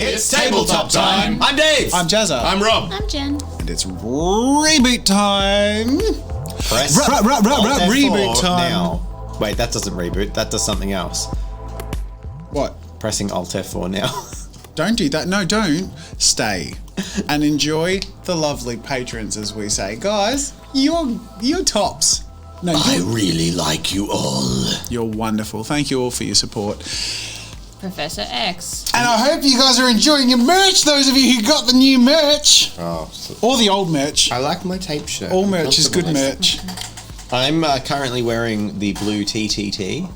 It's tabletop time. I'm Dave. I'm Jazza. I'm Rob. I'm Jen. And it's reboot time. Press Reboot time. now. Wait, that doesn't reboot. That does something else. What? Pressing Alt F4 now. Don't do that. No, don't. Stay and enjoy the lovely patrons, as we say. Guys, you're tops. No, I really like you all. You're wonderful. Thank you all for your support. Professor X. And I hope you guys are enjoying your merch, those of you who got the new merch. Oh, Or the old merch. I like my tape shirt. All merch is good merch. I'm currently wearing the blue TTT.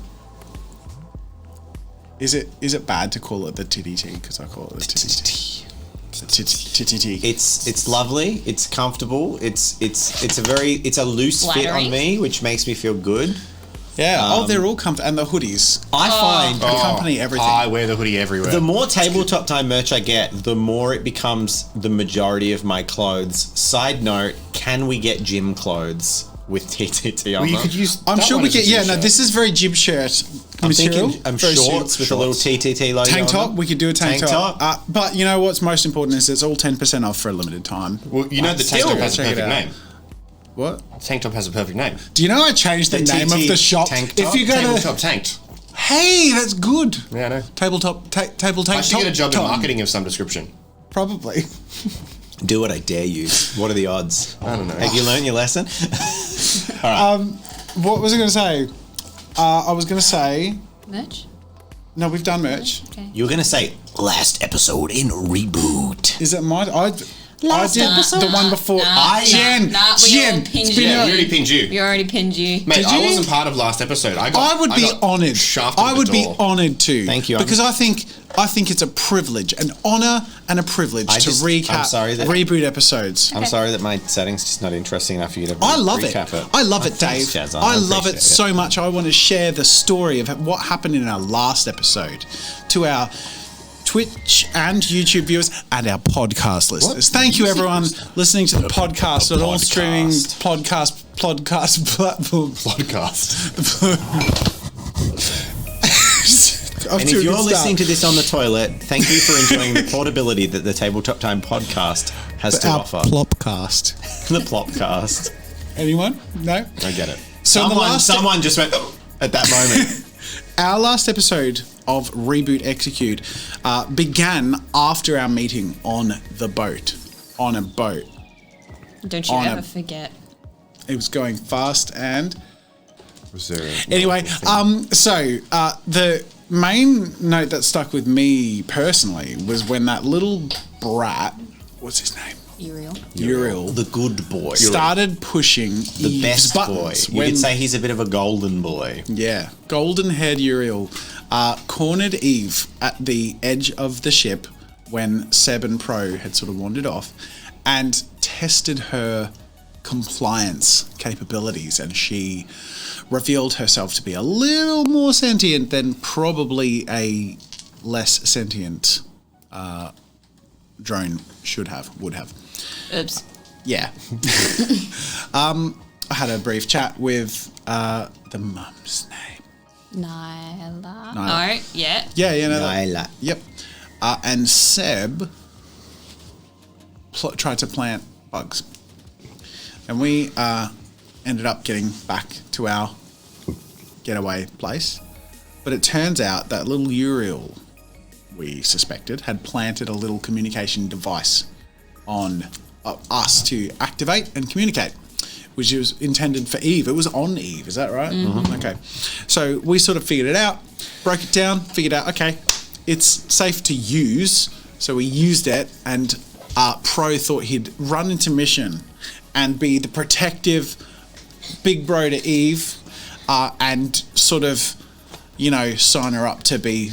Is it bad to call it the TTT? Because I call it the TTT. TTT. It's lovely. It's comfortable. It's a loose fit Flattering. on me, which makes me feel good. Yeah. They're all comfort, and the hoodies I find accompany everything. I wear the hoodie everywhere. the more tabletop time merch I get, the more it becomes the majority of my clothes. Side note: can we get gym clothes with TTT on well, you them? could use. I'm that sure one we as a can. Yeah, t-shirt. no, this is very gym shirt I'm material. thinking Very shorts with a little TTT logo. tank on top. them. We could do a tank Tank top. top. But you know what's most important is it's all 10% off for a limited time. Well, you know the tank top has a Check it perfect out. name. What? Tank top has a perfect name. Do you know I changed the, The name of TT the shop? tank top? If you go Tabletop to tanked. hey, that's good. Yeah, I know. Tabletop table tank I should top. get a job in top. marketing of some description. Probably. Do it, I dare you. What are the odds? I don't know. Have you learned your lesson? What was I going to say? I was going to say Merch? no. We've done merch. Okay. You were going to say, last episode in Reboot. Is it my? I Last did episode? the one before. Jen, we all Jen, pinned it's you. been Yeah, a- we already pinned you. We already pinned you. Mate, Did I you? wasn't part of last episode. I would be honoured. Shafted I at would the be door. honoured to. Thank you. Because I think it's a privilege, an honour, and a privilege to recap I'm sorry that- reboot episodes. I'm sorry that my setting's just not interesting enough for you to I love it. recap it. I love it, Dave. Thanks, Jazza. I love it appreciate so much. I want to share the story of what happened in our last episode to our Twitch and YouTube viewers and our podcast listeners. Thank you, everyone, listening to the podcast on all streaming podcast platforms. Podcast. And if you're listening to this on the toilet, thank you for enjoying the portability that the Tabletop Time podcast has to our offer. plopcast. The Plopcast. Anyone? No? I get it. So Someone just went at that moment. Our last episode of Reboot Execute began after our meeting on the boat. On a boat. Don't you On ever a- forget. It was going fast and... Was there Anyway, so the main note that stuck with me personally was when that little brat, what's his name? Uriel. The good boy. Started pushing The Eve's best boy. buttons. You could say he's a bit of a golden boy. Yeah, golden-haired Uriel cornered Eve at the edge of the ship when Seb and Pro had sort of wandered off and tested her compliance capabilities, and she revealed herself to be a little more sentient than probably a less sentient drone would have. Oops. Yeah. I had a brief chat with the mum's name. Nyla. Nyla. No, yeah. Yeah, you know. Nyla. Yep. And Seb tried to plant bugs. And we ended up getting back to our getaway place. But it turns out that little Uriel, we suspected, had planted a little communication device on us to activate and communicate, which was intended for Eve. It was on Eve, is that right? Mm-hmm. Okay. So we sort of figured it out, broke it down, figured out, okay, it's safe to use. So we used it, and Pro thought he'd run into mission and be the protective big bro to Eve and sort of, you know, sign her up to be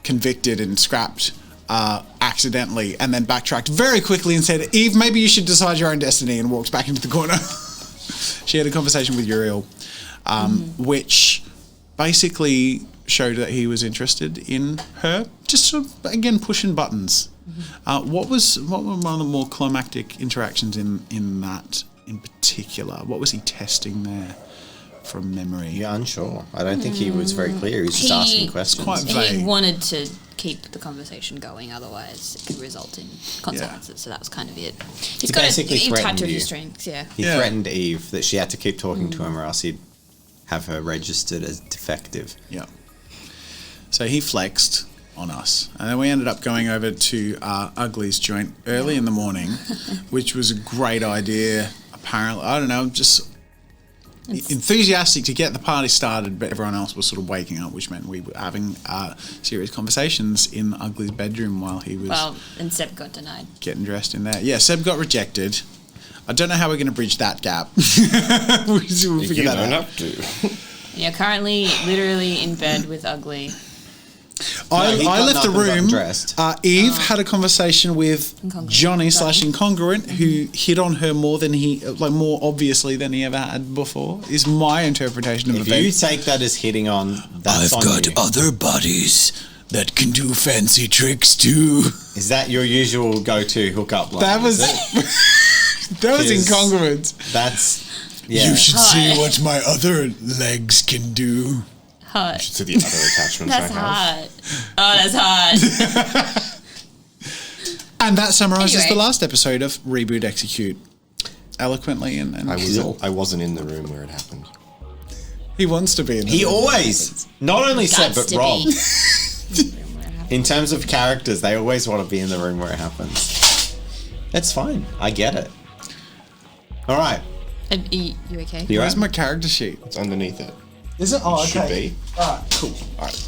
convicted and scrapped accidentally, and then backtracked very quickly and said, Eve, maybe you should decide your own destiny, and walked back into the corner. She had a conversation with Uriel, which basically showed that he was interested in her, just sort of, again, pushing buttons. What were one of the more climactic interactions in that in particular? What was he testing there from memory? Yeah, unsure. I don't think he was very clear. He was just asking questions. Quite vague. He wanted to keep the conversation going, otherwise it could result in consequences. So that was kind of it. He's He got basically he tied threatened to you. his strings, yeah. He threatened Eve that she had to keep talking to him or else he'd have her registered as defective. Yeah. So he flexed on us. And then we ended up going over to Ugly's joint early in the morning, which was a great idea, apparently. I don't know, just enthusiastic to get the party started, but everyone else was sort of waking up, which meant we were having serious conversations in Ugly's bedroom while he was and Seb got denied. getting dressed in there. Yeah, Seb got rejected. I don't know how we're going to bridge that gap. we'll figure You that don't out. have to. Yeah, currently literally in bed with Ugly. I he got left the nothing but room. dressed. Eve had a conversation with Incongruent. Johnny / Incongruent, who hit on her more obviously than he ever had before. Is my interpretation of If events. you take that as hitting on, that's on you. other buddies that can do fancy tricks too. Is that your usual go-to hookup line? That was is it? that was 'Cause incongruent. That's yeah. should Hi. what my other legs can do. Hot. To the other attachments That's I have. hot. Oh, that's hot. And that summarizes Anyway. the last episode of Reboot Execute eloquently and I wasn't in the room where it happened. he wants to be in the He room. always, not only Seb, Guts but to Rob. be. In terms of characters, they always want to be in the room where it happens. That's fine. I get it. All right. You okay? You Where's right? my character sheet? It's underneath it. Is it? Oh, Should be. Alright, cool. Alright.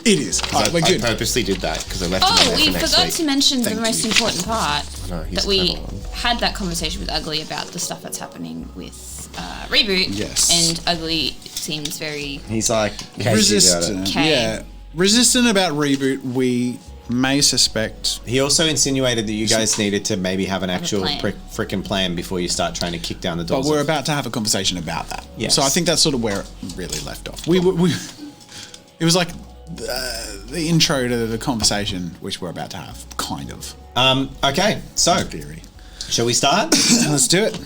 It is. Alright, we're I good. purposely did that because I left it Oh, in we there for next forgot week. to mention Thank the most you. important part. No, he's That we clever one. had that conversation with Ugly about the stuff that's happening with Reboot. Yes. And Ugly seems very... He's like Resistant. Okay. Yeah. Resistant about Reboot, we may suspect. He also insinuated that you guys needed to maybe have an actual plan. frickin' plan before you start trying to kick down the But doors. we're of- about to have a conversation about that. Yes. So I think that's sort of where it really left off. We it was like the intro to the conversation, which we're about to have, kind of. Okay, so Theory. shall we start? Let's do it.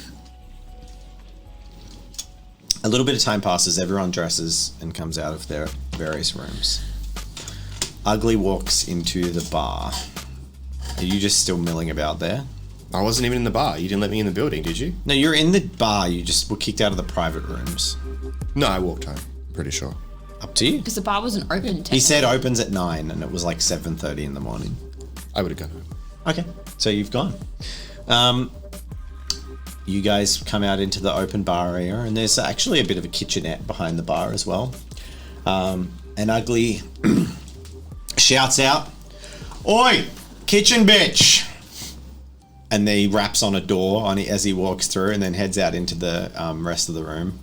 A little bit of time passes. Everyone dresses and comes out of their various rooms. Ugly walks into the bar. Are you just still milling about there? I wasn't even in the bar. You didn't let me in the building, did you? No, you're in the bar. You just were kicked out of the private rooms. No, I walked home. Pretty sure. Up to you. Because the bar wasn't open. He said opens at 9 and it was like 7:30 in the morning. I would have gone home. Okay, so you've gone. You guys come out into the open bar area, and there's actually a bit of a kitchenette behind the bar as well. And Ugly shouts out, "Oi, kitchen bitch!" And then he raps on a door as he walks through, and then heads out into the rest of the room.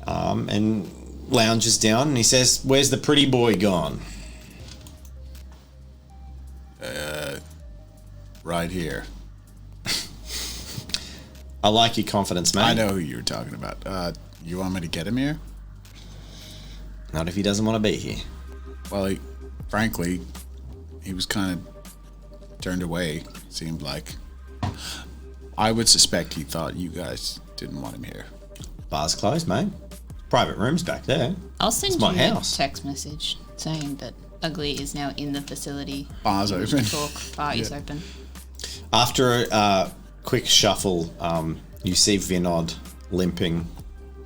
And lounges down, and he says, "Where's the pretty boy gone?" Right here. I like your confidence, mate. I know who you're talking about. You want me to get him here? Not if he doesn't want to be here. Well, frankly, he was kind of turned away, seemed like. I would suspect he thought you guys didn't want him here. Bar's closed, mate. Private rooms back there. I'll send It's you my house. a text message saying that Ugly is now in the facility. Bar's open. Talk. Bar is open. After a quick shuffle, you see Vinod limping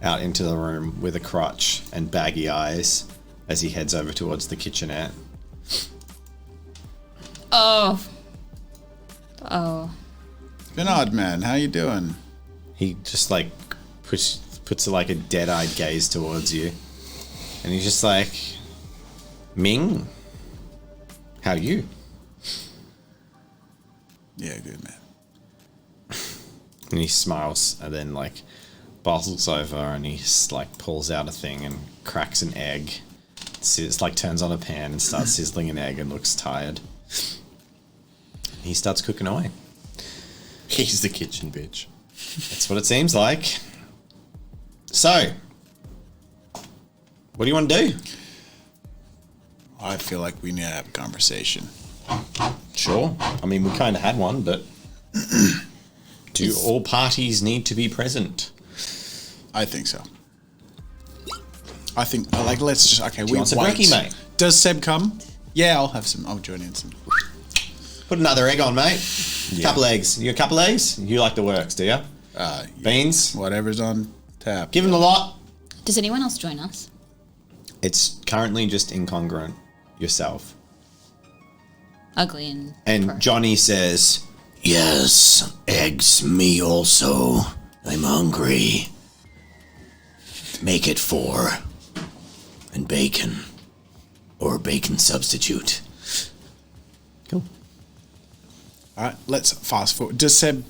out into the room with a crutch and baggy eyes as he heads over towards the kitchenette. Oh. Vinod, man, how you doing? He just like puts like a dead-eyed gaze towards you, and he's just like, "Ming, how you?" Yeah, good, man. And he smiles and then like bottles over and he like pulls out a thing and cracks an egg. It's like turns on a pan and starts sizzling an egg and looks tired. He starts cooking away. He's the kitchen bitch. That's what it seems like. So, what do you want to do? I feel like we need to have a conversation. Sure. I mean, we kind of had one, but do all parties need to be present? I think so. I think, like, let's just, okay, Do you we want some wait. brekkie, mate? Does Seb come? Yeah, I'll have some. I'll join in some. Put another egg on, mate. Couple eggs. You a couple eggs? You like the works, do you? Beans? Whatever's on tap. Give him the lot. Does anyone else join us? It's currently just incongruent. Yourself. Ugly and. And pro. Johnny says, Yes, eggs, me also. I'm hungry. Make it 4. And bacon. Or bacon substitute. cool. All right, let's fast forward. Does Seb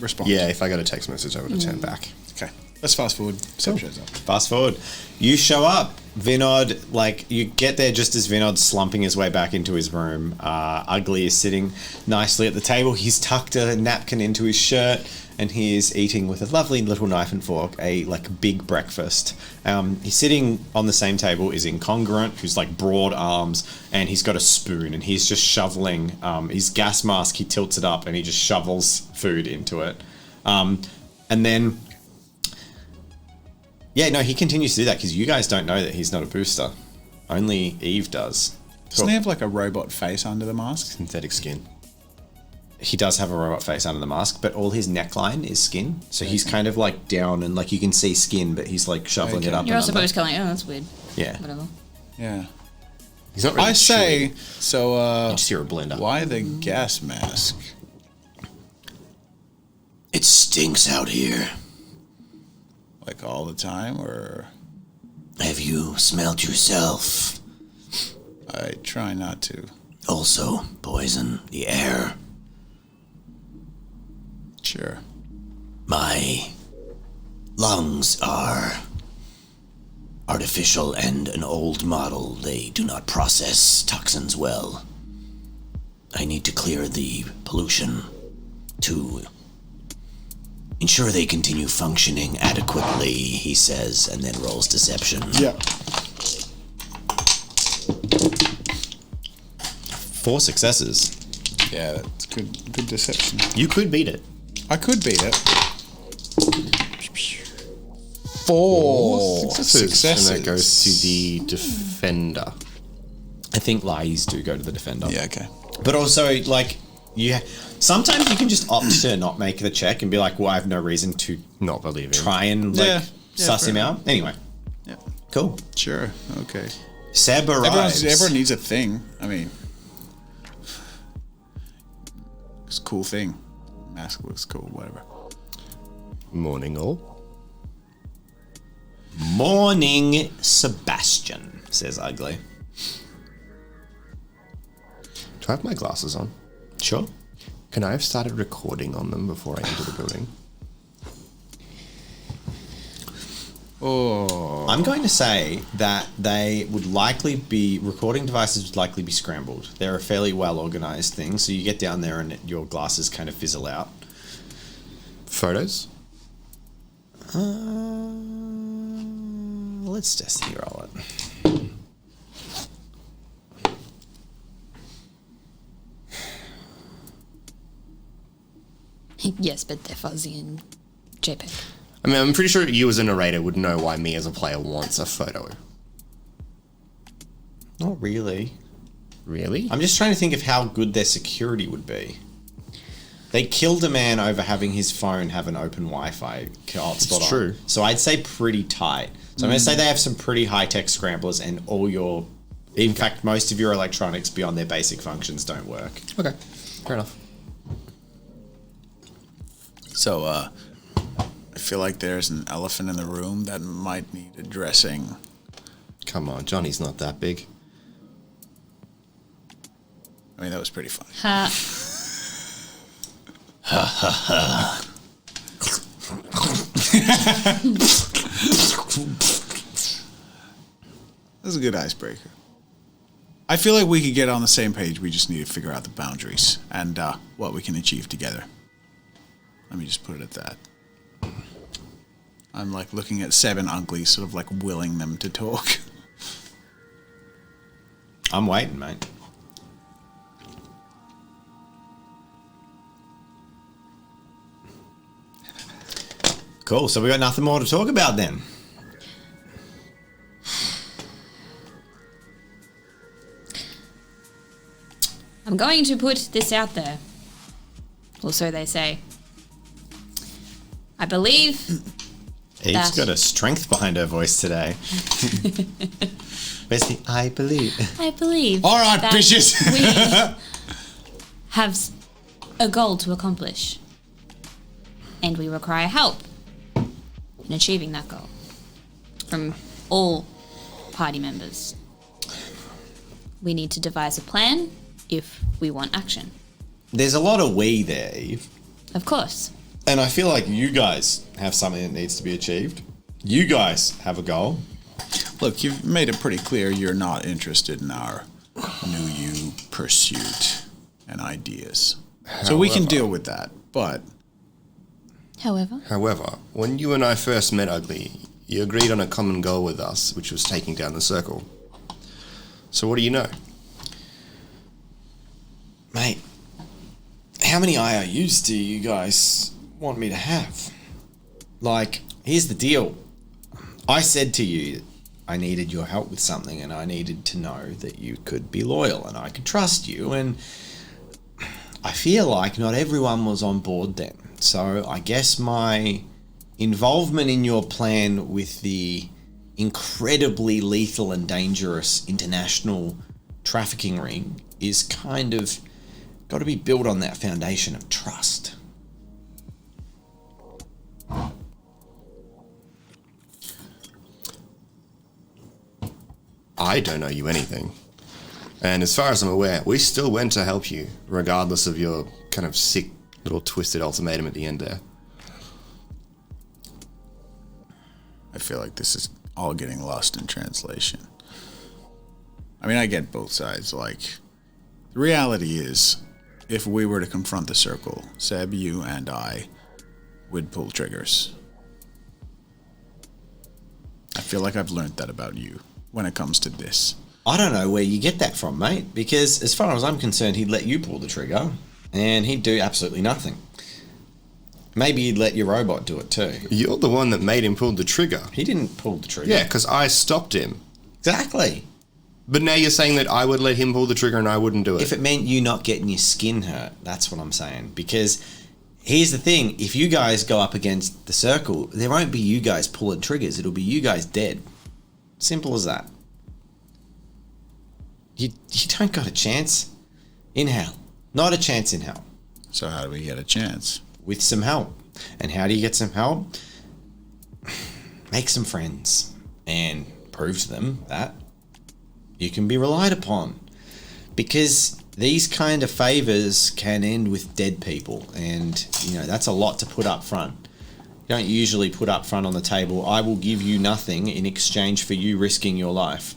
respond? Yeah, if I got a text message, I would have turned back. Okay, let's fast forward. Seb shows up. Fast forward. You show up. Vinod, like, you get there just as Vinod's slumping his way back into his room. Ugly is sitting nicely at the table. He's tucked a napkin into his shirt, and he is eating with a lovely little knife and fork a, like, big breakfast. He's sitting on the same table is Incongruent, who's, like, broad arms, and he's got a spoon, and he's just shoveling his gas mask. He tilts it up, and he just shovels food into it. And then... Yeah, no, he continues to do that because you guys don't know that he's not a booster. Only Eve does. Doesn't he have like a robot face under the mask? Synthetic skin. He does have a robot face under the mask, but all his neckline is skin. So he's kind of like down and like you can see skin, but he's like shoveling it up. You're and also under. supposed to go like, oh, that's weird. Yeah. Whatever. Yeah. He's not really I say, chewy. so You just hear a blender. why the gas mask? It stinks out here. Like all the time, or Have you smelled yourself? I try not to. Also, poison the air. Sure. My lungs are artificial and an old model. They do not process toxins well. I need to clear the pollution to ensure they continue functioning adequately, he says, and then rolls deception. Yeah. 4 successes. Yeah, that's good deception. You could beat it. I could beat it. 4 successes. And that goes to the defender. I think lies do go to the defender. Yeah, okay. But also, like, sometimes you can just opt to not make the check and be like, well, I have no reason to Not believe it. try and, like, Yeah, suss fair him enough. out. Anyway, Yeah. cool. Sure. Okay. Seb arrives. Everyone needs a thing. I mean, it's a cool thing. Mask looks cool, whatever. Morning, all. Morning, Sebastian, says Ugly. Do I have my glasses on? Sure. Can I have started recording on them before I enter the building? Oh. I'm going to say that they would likely be, recording devices would likely be scrambled. They're a fairly well organized thing, so you get down there and your glasses kind of fizzle out. Photos? Let's just roll it. Yes, but they're fuzzy and JPEG. I mean, I'm pretty sure you as a narrator would know why me as a player wants a photo. Not really. Really? I'm just trying to think of how good their security would be. They killed a man over having his phone have an open Wi-Fi hotspot on. True. So I'd say pretty tight. So I'm going to say they have some pretty high-tech scramblers and all your... In fact, most of your electronics beyond their basic functions don't work. Okay. Fair enough. So, I feel like there's an elephant in the room that might need addressing. Come on, Johnny's not that big. I mean, that was pretty funny. Ha. That was a good icebreaker. I feel like we could get on the same page. We just need to figure out the boundaries and what we can achieve together. Let me just put it at that. I'm like looking at Seven Ugly, sort of like willing them to talk. I'm waiting, mate. Cool, so we got nothing more to talk about then. I'm going to put this out there. Or so they say. I believe Eve's got a strength behind her voice today. Where's the I believe? I believe. All right, that bitches. We have a goal to accomplish. And we require help in achieving that goal. From all party members. We need to devise a plan if we want action. There's a lot of we there, Eve. Of course. And I feel like you guys have something that needs to be achieved. You guys have a goal. Look, you've made it pretty clear you're not interested in our new you pursuit and ideas. So we can deal with that, but... However, when you and I first met, Ugly, you agreed on a common goal with us, which was taking down the circle. So what do you know? Mate, how many IOUs do you guys want me to have? Like, here's the deal. I said to you I needed your help with something, and I needed to know that you could be loyal and I could trust you, and I feel like not everyone was on board then. So I guess my involvement in your plan with the incredibly lethal and dangerous international trafficking ring is kind of got to be built on that foundation of trust. I don't owe you anything. And as far as I'm aware, we still went to help you, regardless of your kind of sick little twisted ultimatum at the end there. I feel like this is all getting lost in translation. I mean, I get both sides. Like, the reality is, if we were to confront the circle, Seb, you, and I would pull triggers. I feel like I've learned that about you when it comes to this. I don't know where you get that from, mate, because as far as I'm concerned, he'd let you pull the trigger and he'd do absolutely nothing. Maybe he'd let your robot do it too. You're the one that made him pull the trigger. He didn't pull the trigger. Yeah, because I stopped him. Exactly. But now you're saying that I would let him pull the trigger and I wouldn't do it. If it meant you not getting your skin hurt, that's what I'm saying. Because here's the thing, if you guys go up against the circle, there won't be you guys pulling triggers, it'll be you guys dead. Simple as that. You don't got a chance in hell. Not a chance in hell. So how do we get a chance? With some help. And how do you get some help? Make some friends and prove to them that you can be relied upon. Because these kind of favors can end with dead people, and you know that's a lot to put up front. You don't usually put up front on the table, I will give you nothing in exchange for you risking your life.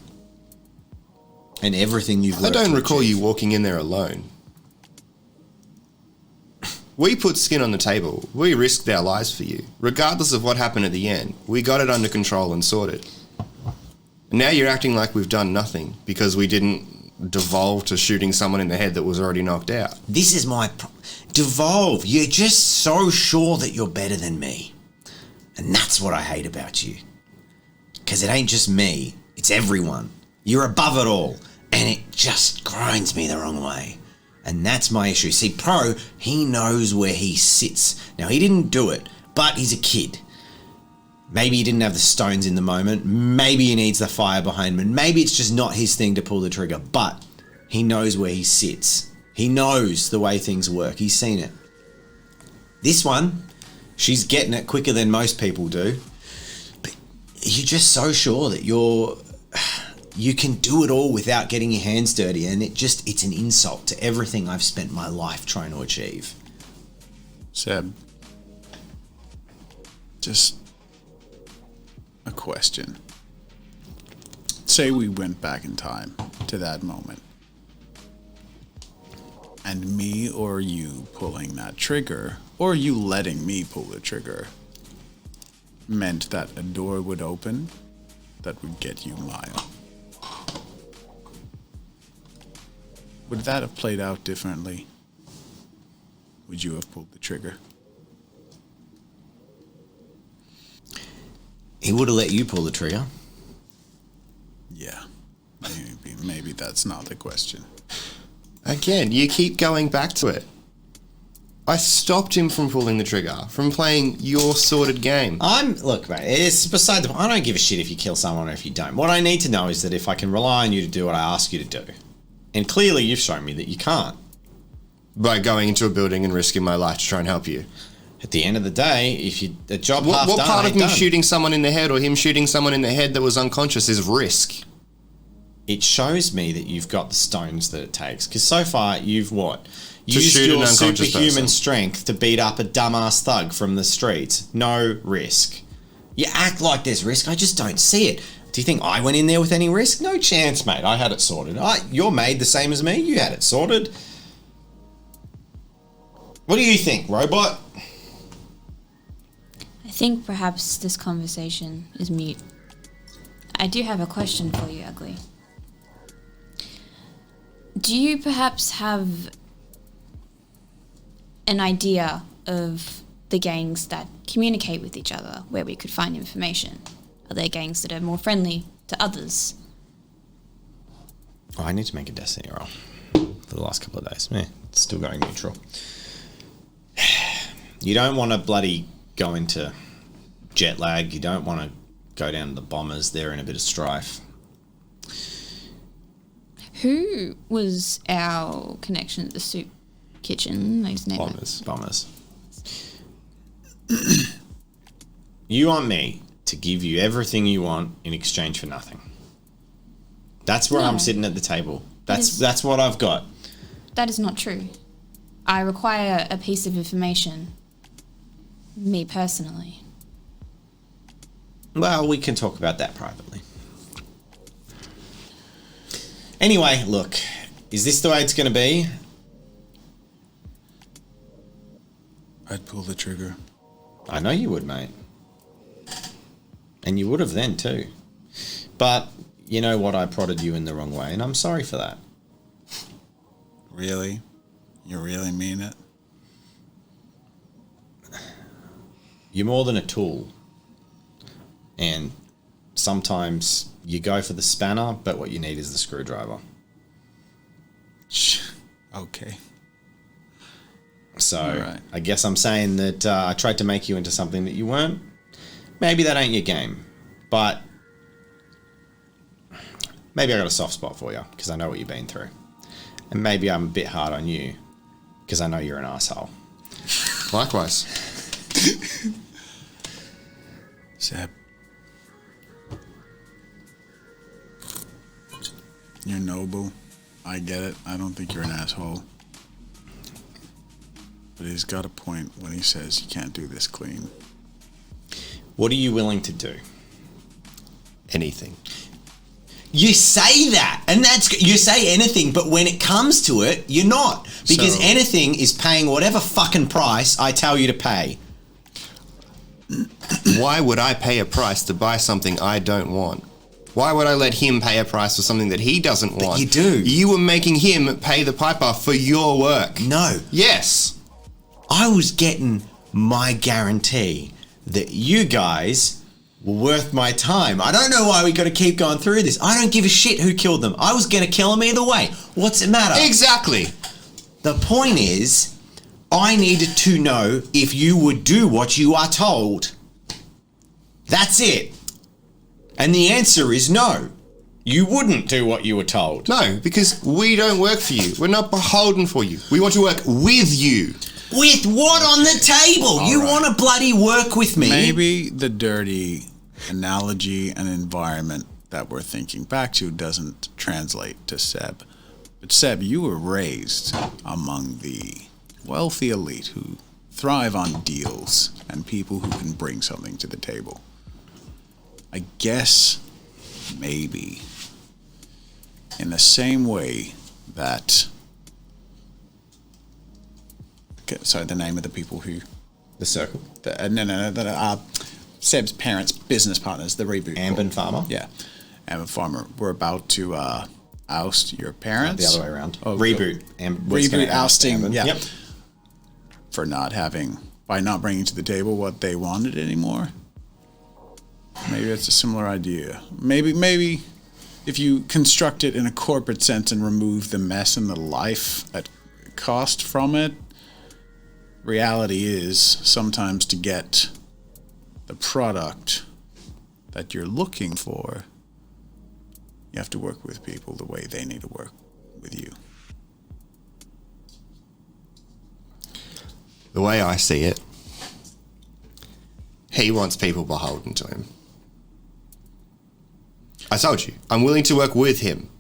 And everything you've I worked don't to recall achieve. you walking in there alone. We put skin on the table. We risked our lives for you. Regardless of what happened at the end, we got it under control and sorted. And now you're acting like we've done nothing because we didn't devolve to shooting someone in the head that was already knocked out. This is my devolve. You're just so sure that you're better than me. And that's what I hate about you. Because it ain't just me, it's everyone. You're above it all. And it just grinds me the wrong way. And that's my issue. See, Pro, he knows where he sits. Now, he didn't do it, but he's a kid. Maybe he didn't have the stones in the moment. Maybe he needs the fire behind him. And maybe it's just not his thing to pull the trigger. But he knows where he sits. He knows the way things work. He's seen it. This one, she's getting it quicker than most people do. But you're just so sure that you can do it all without getting your hands dirty, and it's an insult to everything I've spent my life trying to achieve. Seb, just a question. Say we went back in time to that moment, and me or you pulling that trigger, or you letting me pull the trigger, meant that a door would open that would get you Lyle. Would that have played out differently? Would you have pulled the trigger? He would have let you pull the trigger. Yeah. Maybe that's not the question. Again, you keep going back to it. I stopped him from pulling the trigger, from playing your sorted game. Look, mate, it's beside the point. I don't give a shit if you kill someone or if you don't. What I need to know is that if I can rely on you to do what I ask you to do. And clearly you've shown me that you can't. By going into a building and risking my life to try and help you. At the end of the day, if you a job What half done, part of ain't me done. shooting someone in the head or him shooting someone in the head that was unconscious is risk? It shows me that you've got the stones that it takes. Because so far, you've what? To Used shoot an your unconscious superhuman person. strength to beat up a dumbass thug from the streets. No risk. You act like there's risk. I just don't see it. Do you think I went in there with any risk? No chance, mate. I had it sorted. You're made the same as me. You had it sorted. What do you think, robot? I think perhaps this conversation is mute. I do have a question for you, Ugly. Do you perhaps have an idea of the gangs that communicate with each other, where we could find information? Are there gangs that are more friendly to others? Oh, I need to make a destiny roll for the last couple of days. It's still going neutral. You don't want to bloody go into jet lag. You don't want to go down to the bombers. They're in a bit of strife. Who was our connection at the soup kitchen? Those names. Bombers. You want me to give you everything you want in exchange for nothing. That's where No. I'm sitting at the table. is- That's what I've got. That is not true. I require a piece of information. Me personally. Well, we can talk about that privately. Anyway, look, is this the way it's going to be? I'd pull the trigger. I know you would, mate. And you would have then too. But you know what? I prodded you in the wrong way, and I'm sorry for that. Really? You really mean it? You're more than a tool. And sometimes you go for the spanner, but what you need is the screwdriver. Okay. So Alright. I guess I'm saying that I tried to make you into something that you weren't. Maybe that ain't your game. But maybe I got a soft spot for you because I know what you've been through. And maybe I'm a bit hard on you because I know you're an asshole. Likewise. Seb. You're noble. I get it. I don't think you're an asshole. But he's got a point when he says you can't do this clean. What are you willing to do? Anything. You say that, and you say anything, but when it comes to it, you're not. Because So- anything is paying whatever fucking price I tell you to pay. Why would I pay a price to buy something I don't want? Why would I let him pay a price for something that he doesn't want? you do. You were making him pay the piper for your work. No. Yes. I was getting my guarantee that you guys were worth my time. I don't know why we got to keep going through this. I don't give a shit who killed them. I was going to kill them either way. What's it matter? Exactly. The point is, I needed to know if you would do what you are told. That's it. And the answer is no. You wouldn't do what you were told. No, because we don't work for you. We're not beholden for you. We want to work with you. With what on the table? You right. want to bloody work with me? Maybe the dirty analogy and environment that we're thinking back to doesn't translate to Seb. But Seb, you were raised among the wealthy elite who thrive on deals and people who can bring something to the table. I guess maybe in the same way that... Okay, sorry, the name of the people who... The circle. Seb's parents, business partners, the reboot. Ambin Farmer. Yeah. Ambin Farmer. We're about to oust your parents. The other way around. Oh, Reboot. Reboot ousting. Ambin. Yeah. Yep. For by not bringing to the table what they wanted anymore. Maybe it's a similar idea. Maybe if you construct it in a corporate sense and remove the mess and the life at cost from it, reality is sometimes to get the product that you're looking for, you have to work with people the way they need to work with you. The way I see it, he wants people beholden to him. I told you, I'm willing to work with him,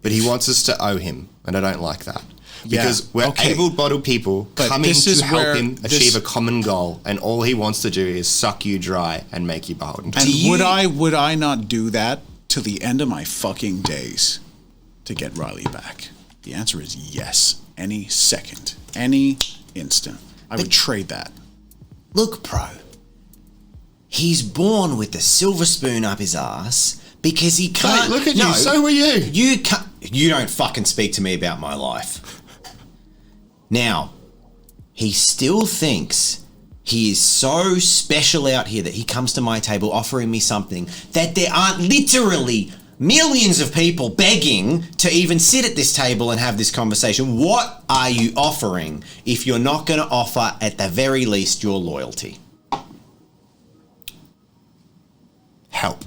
but he wants us to owe him, and I don't like that. Because we're able-bodied people coming to help him achieve a common goal, and all he wants to do is suck you dry and make you beholden to him. And would I not do that till the end of my fucking days to get Riley back? The answer is yes. Any second, any instant. I would trade that. Look, Pro. He's born with the silver spoon up his ass because he can't... Hey, look at you, so are you. You don't fucking speak to me about my life. Now, he still thinks he is so special out here that he comes to my table offering me something that there aren't literally millions of people begging to even sit at this table and have this conversation. What are you offering if you're not going to offer, at the very least, your loyalty? Help.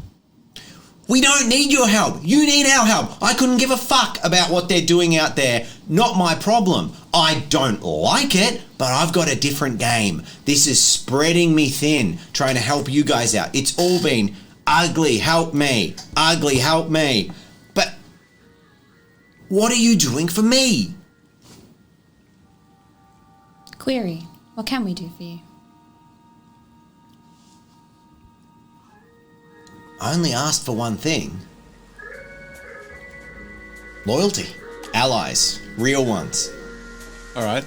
We don't need your help. You need our help. I couldn't give a fuck about what they're doing out there. Not my problem. I don't like it, but I've got a different game. This is spreading me thin, trying to help you guys out. It's all been ugly, help me. Ugly, help me. But what are you doing for me? Query, what can we do for you? I only asked for one thing. Loyalty. Allies. Real ones. All right.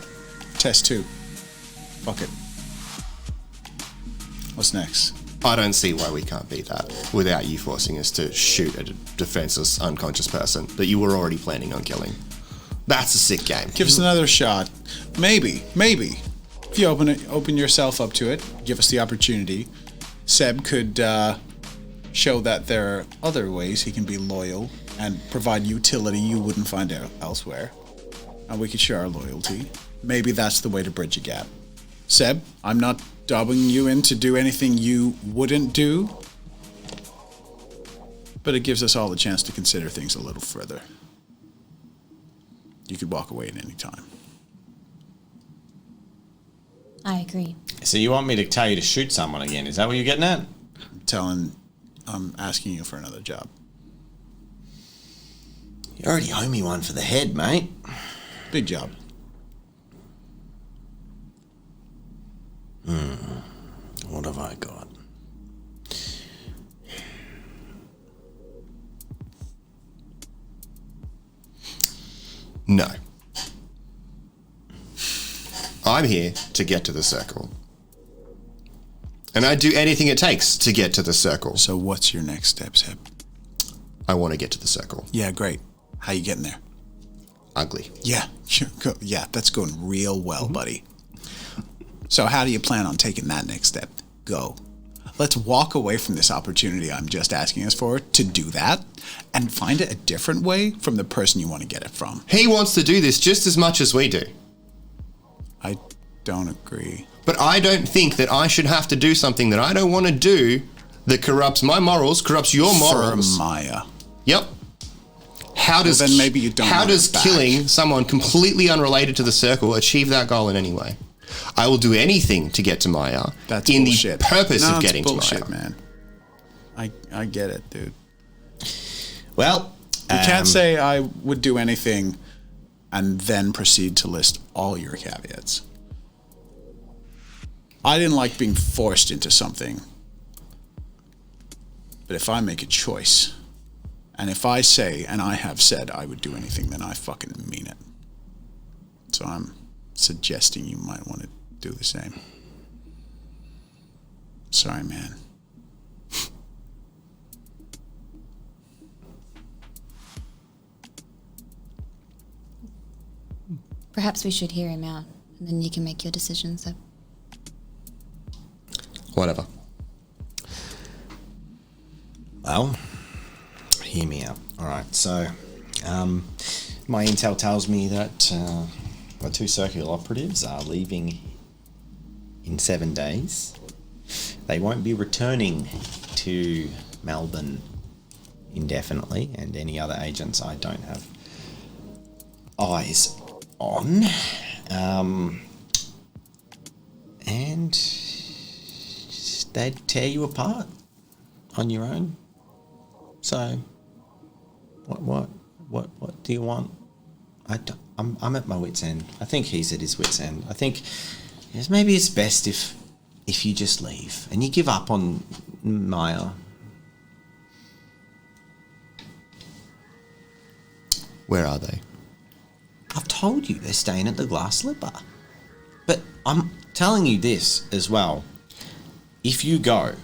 Test 2. Fuck it. What's next? I don't see why we can't beat that without you forcing us to shoot at a defenseless, unconscious person that you were already planning on killing. That's a sick game. Give us another shot. Maybe. If you open yourself up to it, give us the opportunity, Seb could show that there are other ways he can be loyal and provide utility you wouldn't find out elsewhere. And we could share our loyalty. Maybe that's the way to bridge a gap. Seb, I'm not dobbing you in to do anything you wouldn't do, but it gives us all a chance to consider things a little further. You could walk away at any time. I agree. So you want me to tell you to shoot someone again? Is that what you're getting at? I'm asking you for another job. You already owe me one for the head, mate. Big job. What have I got? No. I'm here to get to the circle. And I'd do anything it takes to get to the circle. So what's your next step, Seb? I want to get to the circle. Yeah, great. How you getting there? Ugly. Yeah, yeah, that's going real well, buddy. So how do you plan on taking that next step? Go. Let's walk away from this opportunity I'm just asking us for to do that and find it a different way from the person you want to get it from. He wants to do this just as much as we do. I don't agree. But I don't think that I should have to do something that I don't want to do that corrupts my morals, corrupts your morals. For Maya. Yep. How does then maybe you don't How want does it back. killing someone completely unrelated to the circle achieve that goal in any way? I will do anything to get to Maya That's in bullshit. the purpose No, of it's getting bullshit, to Maya. man. I get it, dude. Well, You can't say I would do anything and then proceed to list all your caveats. I didn't like being forced into something. But if I make a choice, and if I say, and I have said I would do anything, then I fucking mean it. So I'm suggesting you might want to do the same. Sorry, man. Perhaps we should hear him out, and then you can make your decisions. So. Whatever. well, hear me out. All right, so my intel tells me that the 2 circular operatives are leaving in 7 days. They won't be returning to Melbourne indefinitely, and any other agents I don't have eyes on. And they'd tear you apart on your own. So, what do you want? I'm at my wit's end. I think he's at his wit's end. I think maybe it's best if you just leave and you give up on Maya. Where are they? I've told you they're staying at the Glass Slipper. But I'm telling you this as well. If you go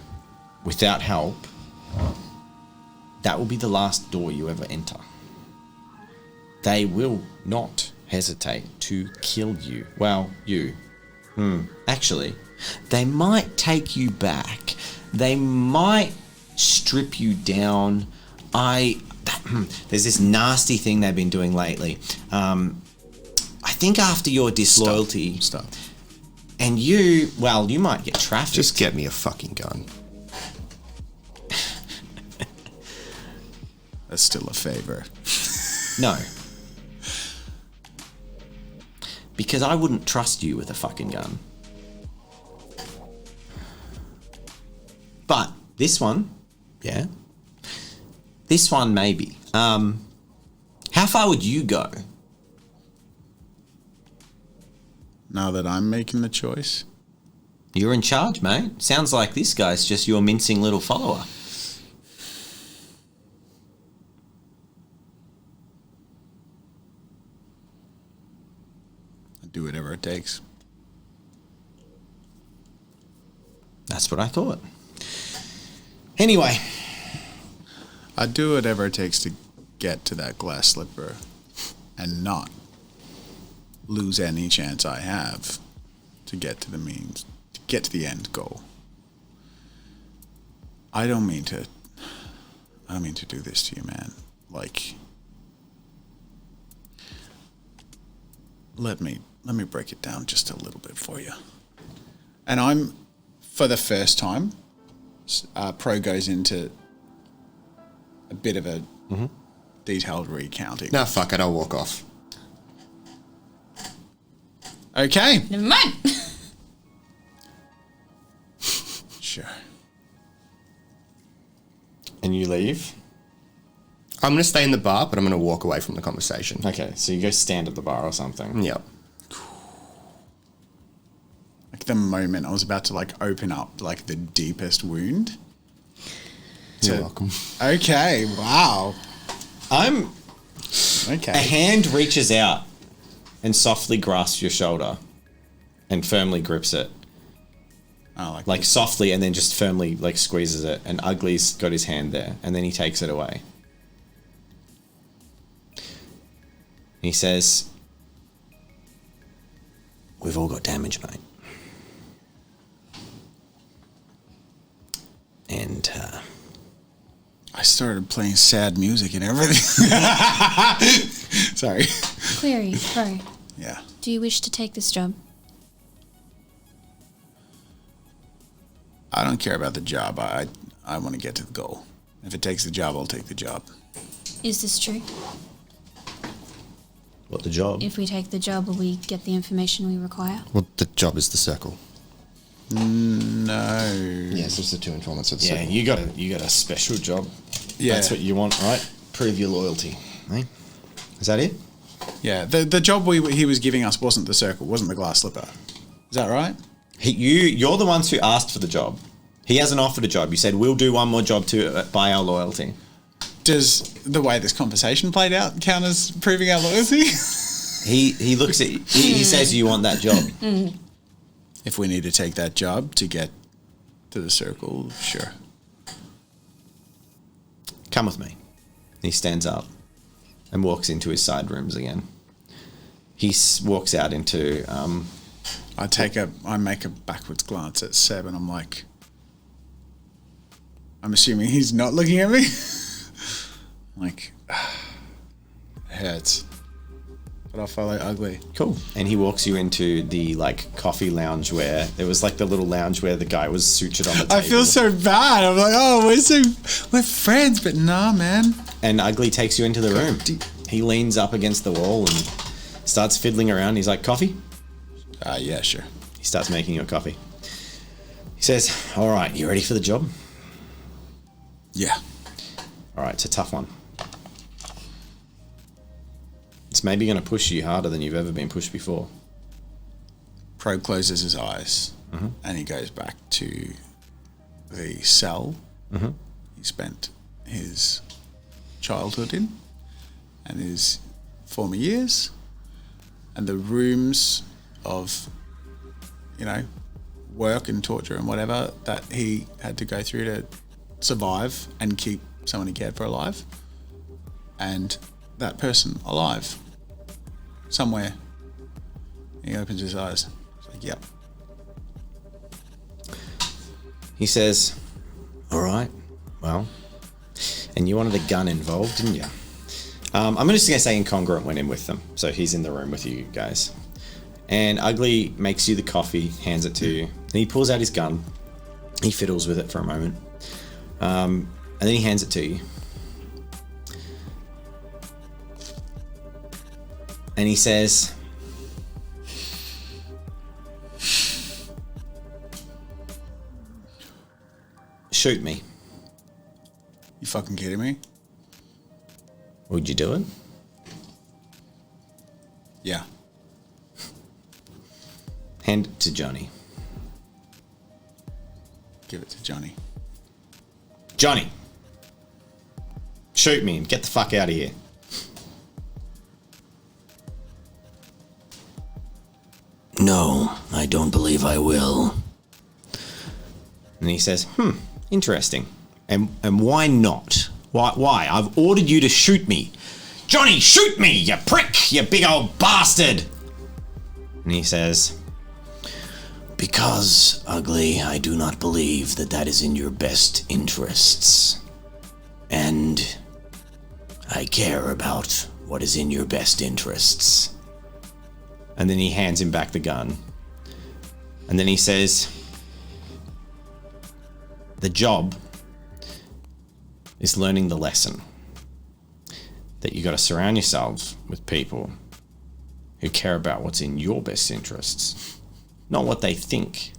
without help, that will be the last door you ever enter. They will not hesitate to kill you. Well, you. Actually, they might take you back. They might strip you down. There's this nasty thing they've been doing lately. I think after your disloyalty... Stop. And you might get trafficked. Just get me a fucking gun. That's still a favor. No. Because I wouldn't trust you with a fucking gun. But this one, yeah. This one, maybe. How far would you go? Now that I'm making the choice? You're in charge, mate. Sounds like this guy's just your mincing little follower. I'll do whatever it takes. That's what I thought. Anyway. I'd do whatever it takes to get to that glass slipper and not lose any chance I have to get to the end goal. I don't mean to do this to you, man. Like, let me break it down just a little bit for you. And I'm, for the first time, Pro goes into a bit of a detailed recounting. Nah, fuck it, I'll walk off. Okay. Never mind. Sure. And you leave? I'm going to stay in the bar, but I'm going to walk away from the conversation. Okay, so you go stand at the bar or something. Yep. Like the moment I was about to like open up like the deepest wound. You're welcome. Okay, wow. A Okay. hand reaches out and softly grasps your shoulder and firmly grips it. Oh, Like softly, and then just firmly like squeezes it, and Ugly's got his hand there, and then he takes it away. He says, "We've all got damage, mate. And I started playing sad music and everything. Sorry. Query, Pro. Yeah. Do you wish to take this job? I don't care about the job. I want to get to the goal. If it takes the job, I'll take the job. Is this true? what the job? If we take the job, will we get the information we require? Well, the job is the circle. No. Yes, it's the 2 informants of the Yeah, circle. you got a special job. Yeah. That's what you want, right? Prove your loyalty. Eh? Is that it? Yeah. The job he was giving us wasn't the circle, wasn't the glass slipper. Is that right? You're the ones who asked for the job. He hasn't offered a job. You said, we'll do one more job to buy our loyalty. Does the way this conversation played out count as proving our loyalty? He looks at he says you want that job. If we need to take that job to get to the circle, sure. Come with me. He stands up and walks into his side rooms again. He walks out into I make a backwards glance at Seb and I'm like, I'm assuming he's not looking at me. Like, it hurts. But I'll follow Ugly. Cool. And he walks you into the like coffee lounge where there was like the little lounge where the guy was sutured on the table. I feel so bad. I'm like, oh, we're friends, but nah, man. And Ugly takes you into the room. He leans up against the wall and starts fiddling around. He's like, coffee? Yeah, sure. He starts making you a coffee. He says, all right, you ready for the job? Yeah. All right, it's a tough one. It's maybe going to push you harder than you've ever been pushed before. Pro closes his eyes and he goes back to the cell he spent his childhood in and his former years and the rooms of, you know, work and torture and whatever that he had to go through to survive and keep someone he cared for alive. And that person alive somewhere. He opens his eyes. It's like, yep. He says, all right, well, and you wanted a gun involved, didn't you? I'm just going to say Incongruent went in with them. So he's in the room with you guys. And Ugly makes you the coffee, hands it to you. And he pulls out his gun. He fiddles with it for a moment. And then he hands it to you. And he says, shoot me. You fucking kidding me? Would you do it? Yeah. Hand it to Johnny. Give it to Johnny. Johnny, shoot me and get the fuck out of here. No, I don't believe I will. And he says, interesting. And why not? Why? I've ordered you to shoot me. Johnny, shoot me, you prick, you big old bastard. And he says, Because, Ugly, I do not believe that that is in your best interests. And I care about what is in your best interests. and then he hands him back the gun. And then he says, the job is learning the lesson that you got to surround yourself with people who care about what's in your best interests, not what they think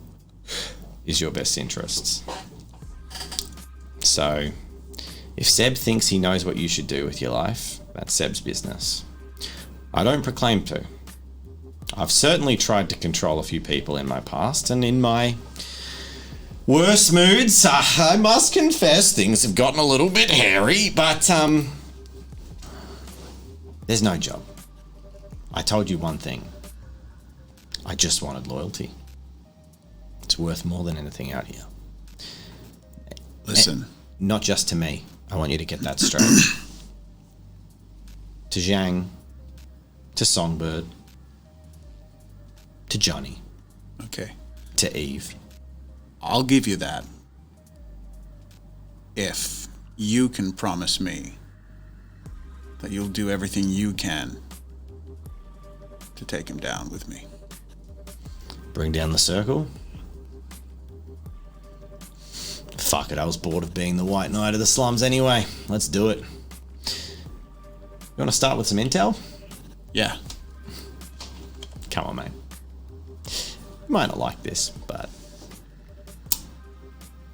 is your best interests. So if Seb thinks he knows what you should do with your life, that's Seb's business. I don't proclaim to. I've certainly tried to control a few people in my past, and in my worst moods, I must confess things have gotten a little bit hairy, but there's no job. I told you one thing. I just wanted loyalty. It's worth more than anything out here. Listen. And not just to me. I want you to get that straight. To Zhang, to Songbird, to Johnny, Okay. to Eve. I'll give you that. If you can promise me that you'll do everything you can to take him down with me. Bring down the circle. Fuck it, I was bored of being the white knight of the slums anyway. Let's do it. You want to start with some intel? Yeah. Come on, mate. You might not like this, but...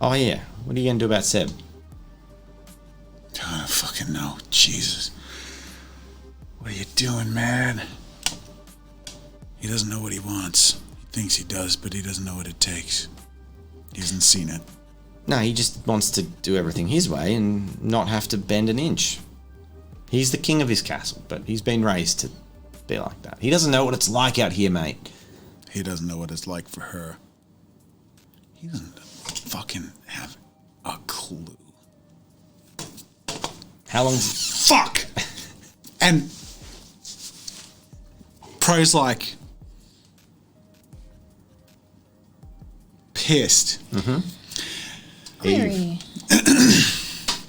Oh yeah, what are you going to do about Seb? I don't fucking know. Jesus. What are you doing, man? He doesn't know what he wants. He thinks he does, but he doesn't know what it takes. He hasn't seen it. No, he just wants to do everything his way and not have to bend an inch. He's the king of his castle, but he's been raised to be like that. He doesn't know what it's like out here, mate. He doesn't know what it's like for her. He doesn't fucking have a clue. How long... Fuck! And Pro's like pissed. Query.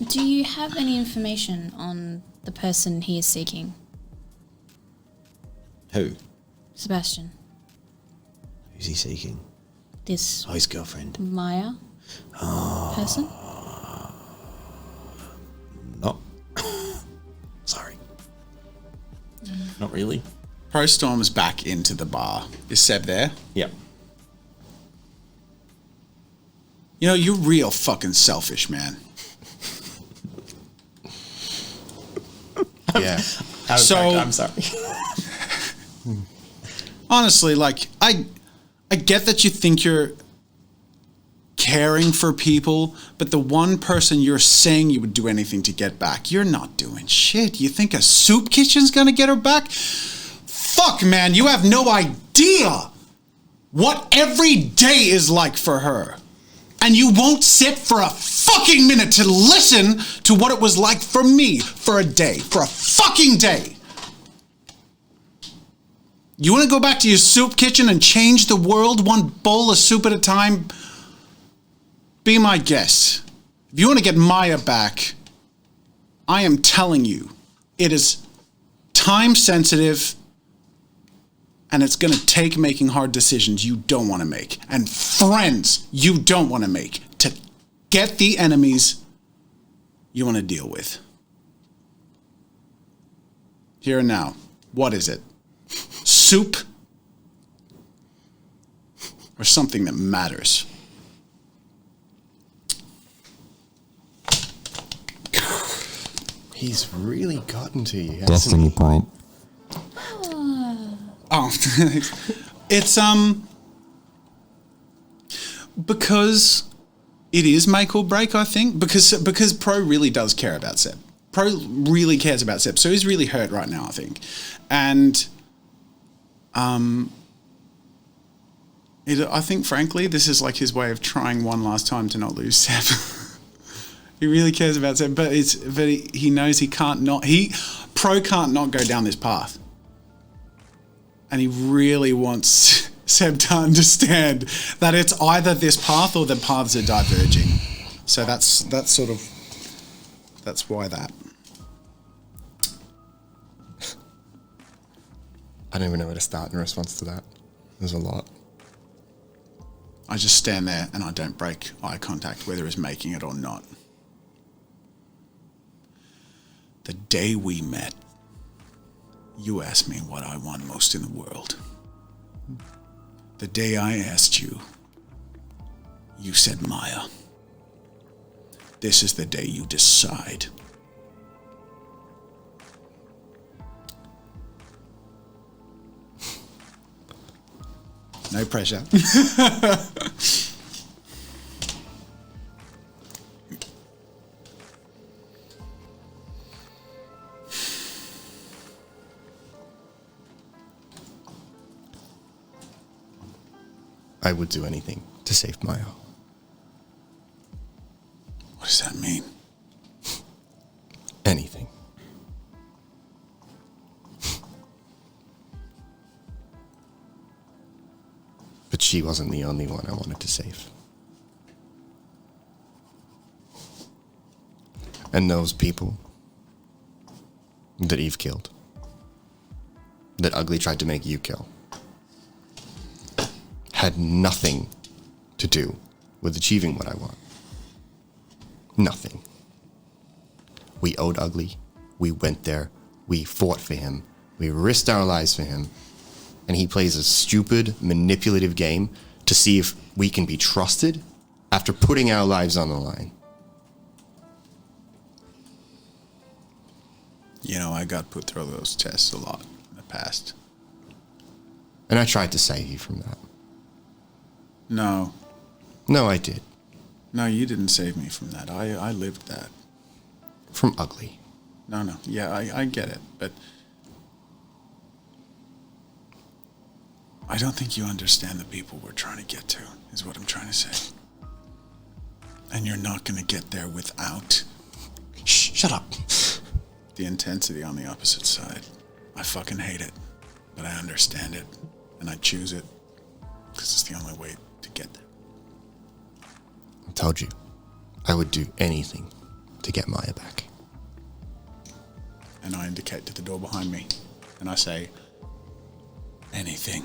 Do you have any information on the person he is seeking? Who? Sebastian. Who's he seeking? This Oh, his girlfriend. Maya person? Not. Sorry. Not really. Pro storms back into the bar. Is Seb there? Yep. You know, you're real fucking selfish, man. Yeah. I'm sorry. Honestly, like, I get that you think you're caring for people, but the one person you're saying you would do anything to get back, you're not doing shit. You think a soup kitchen's gonna get her back? Fuck, man, you have no idea what every day is like for her. And you won't sit for a fucking minute to listen to what it was like for me for a day, for a fucking day. You want to go back to your soup kitchen and change the world one bowl of soup at a time? Be my guest. If you want to get Maya back, I am telling you, it is time sensitive and it's going to take making hard decisions you don't want to make and friends you don't want to make to get the enemies you want to deal with. Here and now, what is it? Soup or something that matters? He's really gotten to you. Destiny point. Oh, it's because it is make or break, I think, because Pro really does care about Seb. Pro really cares about Seb, so he's really hurt right now, I think, and I think, frankly, this is like his way of trying one last time to not lose Seb. He really cares about Seb, but he knows Pro can't not go down this path. And he really wants Seb to understand that it's either this path or the paths are diverging. So that's why that. I don't even know where to start in response to that. There's a lot. I just stand there and I don't break eye contact, whether it's making it or not. The day we met, you asked me what I want most in the world. The day I asked you, you said Maya. This is the day you decide. No pressure. I would do anything to save Maya. What does that mean? Anything. But she wasn't the only one I wanted to save. And those people that Eve killed, that Ugly tried to make you kill, had nothing to do with achieving what I want. Nothing. We owed Ugly. We went there. We fought for him. We risked our lives for him. And he plays a stupid, manipulative game to see if we can be trusted after putting our lives on the line. You know, I got put through those tests a lot in the past. And I tried to save you from that. No. No, I did. No, you didn't save me from that. I lived that. From Ugly. No. Yeah, I get it. But I don't think you understand the people we're trying to get to, is what I'm trying to say. And you're not going to get there without... Shh, shut up. The intensity on the opposite side. I fucking hate it. But I understand it. And I choose it. Because it's the only way to get there. I told you. I would do anything. to get Maya back. And I indicate to the door behind me. And I say, anything.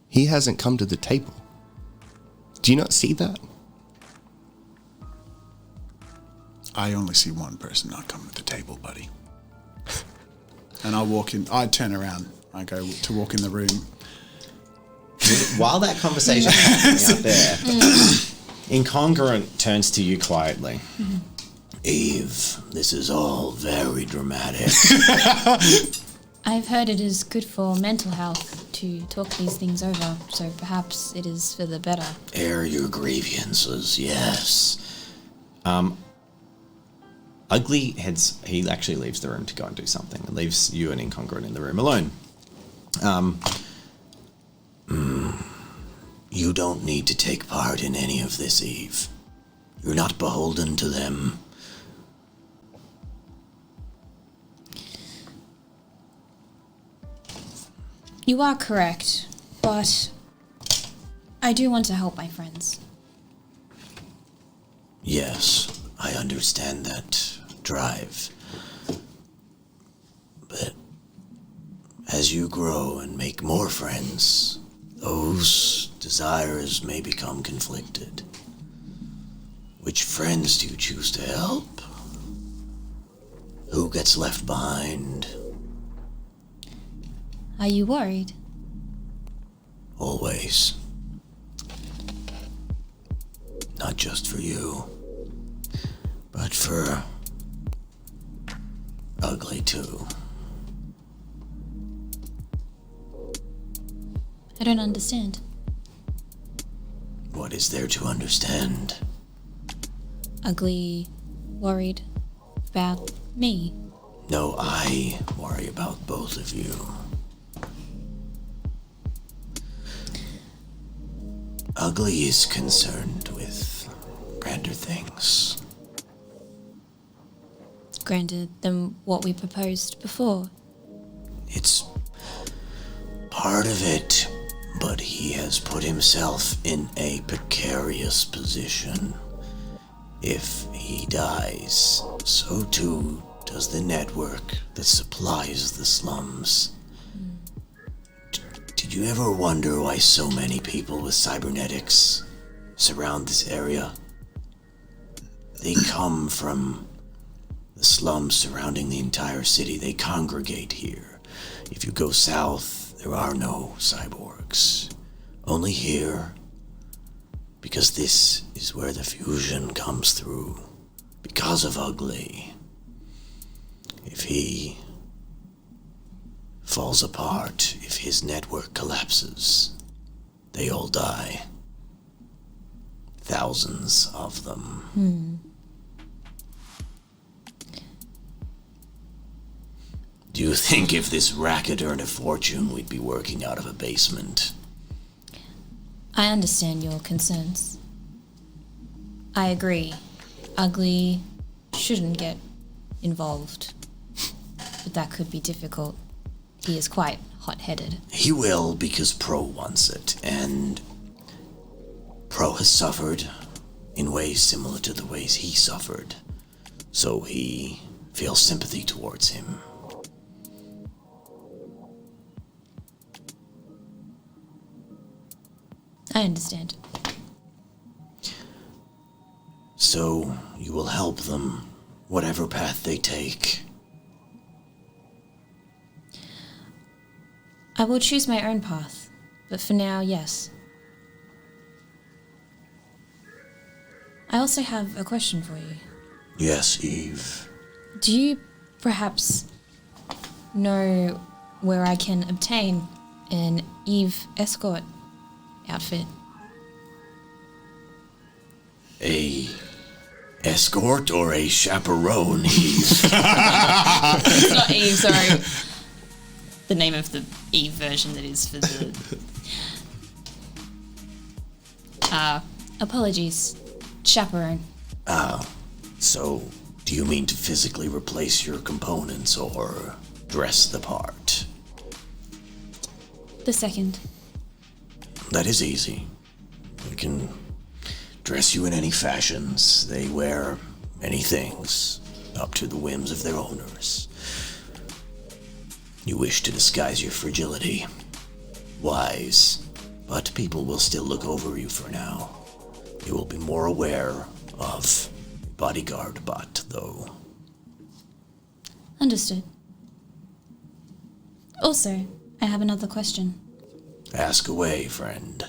He hasn't come to the table. Do you not see that? I only see one person not come to the table, buddy. And I turn around. I go to walk in the room. While that conversation is happening out there, Incongruent turns to you quietly. Eve, this is all very dramatic. I've heard it is good for mental health to talk these things over, so perhaps it is for the better. Air your grievances, yes. Ugly heads. He actually leaves the room to go and do something, and leaves you and Incongruent in the room alone. You don't need to take part in any of this, Eve. You're not beholden to them. You are correct, but I do want to help my friends. Yes, I understand that drive. But as you grow and make more friends, those desires may become conflicted. Which friends do you choose to help? Who gets left behind? Are you worried? Always. Not just for you, but for Ugly too. I don't understand. What is there to understand? Ugly, worried about me. No, I worry about both of you. Ugly is concerned with grander things. Grander than what we proposed before. It's part of it, but he has put himself in a precarious position. If he dies, so too does the network that supplies the slums. Did you ever wonder why so many people with cybernetics surround this area? They come from the slums surrounding the entire city. They congregate here. If you go south, there are no cyborgs. Only here, because this is where the fusion comes through. Because of Ugly. If he falls apart, if his network collapses, they all die. Thousands of them. Do you think if this racket earned a fortune, we'd be working out of a basement? I understand your concerns. I agree. Ugly shouldn't get involved. But that could be difficult. He is quite hot-headed. He will because Pro wants it, and Pro has suffered in ways similar to the ways he suffered. So he feels sympathy towards him. I understand. So you will help them, whatever path they take. I will choose my own path, but for now, yes. I also have a question for you. Yes, Eve. Do you perhaps know where I can obtain an Eve escort outfit? A escort or a chaperone, Eve? It's not Eve, sorry. The name of the Eve version that is for the... apologies. Chaperone. So do you mean to physically replace your components or dress the part? The second. That is easy. We can dress you in any fashions. They wear many things, up to the whims of their owners. You wish to disguise your fragility. Wise, but people will still look over you for now. You will be more aware of bodyguard bot, though. Understood. Also, I have another question. Ask away, friend.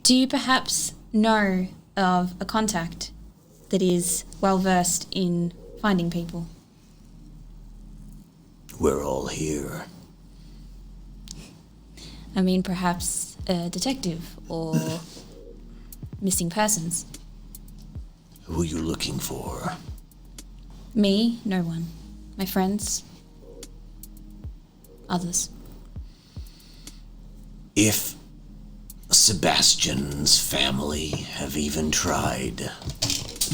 Do you perhaps know of a contact that is well versed in finding people? We're all here. I mean, perhaps a detective or missing persons. Who are you looking for? Me? No one. My friends? Others. If Sebastian's family have even tried,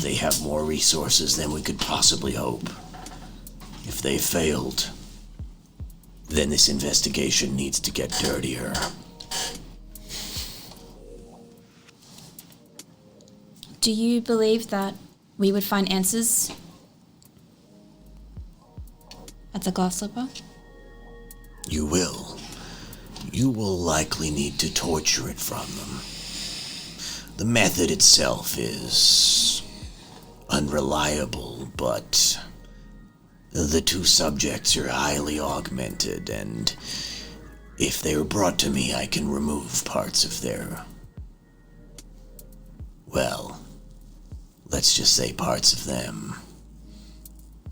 they have more resources than we could possibly hope. If they failed, then this investigation needs to get dirtier. Do you believe that we would find answers at the Glass Slipper? You will. You will likely need to torture it from them. The method itself is unreliable, but the two subjects are highly augmented, and if they are brought to me, I can remove parts of their... well, let's just say parts of them,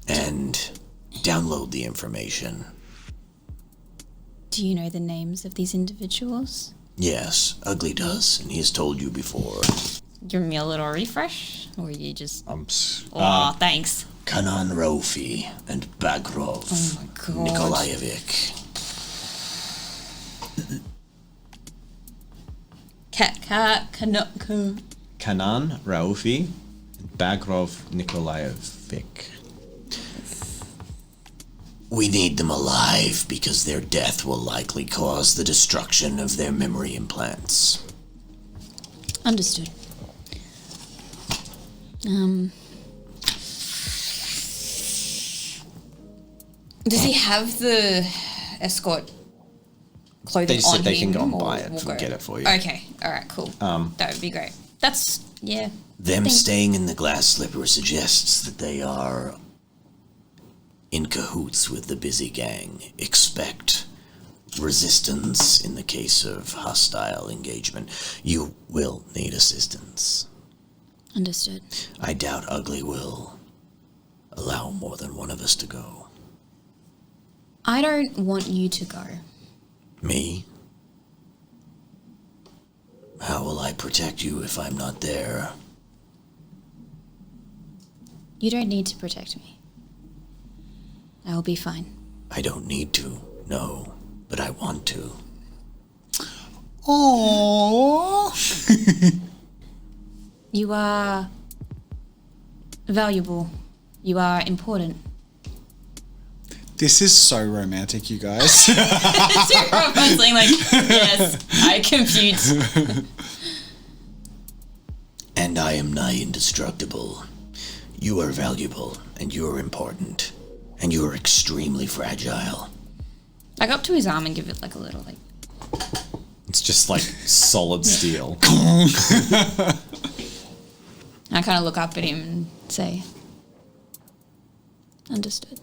and download the information. Do you know the names of these individuals? Yes, Ugly does, and he has told you before. Give me a little refresh, or you just... thanks. Kanan Rofi and Bagrov Oh my God. Nikolaevich. Kanan Raufi and Bagrov Nikolaevich. We need them alive because their death will likely cause the destruction of their memory implants. Understood. Does he have the escort clothing They just on said they can him, go and or buy it we'll and go? get it for you. Okay, alright, cool. That would be great. That's, yeah. Them Thank- staying in the Glass Slipper suggests that they are in cahoots with the busy gang. Expect resistance in the case of hostile engagement. You will need assistance. Understood. I doubt Ugly will allow more than one of us to go. I don't want you to go. Me? How will I protect you if I'm not there? You don't need to protect me. I will be fine. I don't need to, no, but I want to. Aww. You are valuable. You are important. This is so romantic, you guys. I'm saying like, yes, I compute. And I am nigh indestructible. You are valuable, and you are important, and you are extremely fragile. I go up to his arm and give it like a little like. It's just like solid steel. I kind of look up at him and say, understood.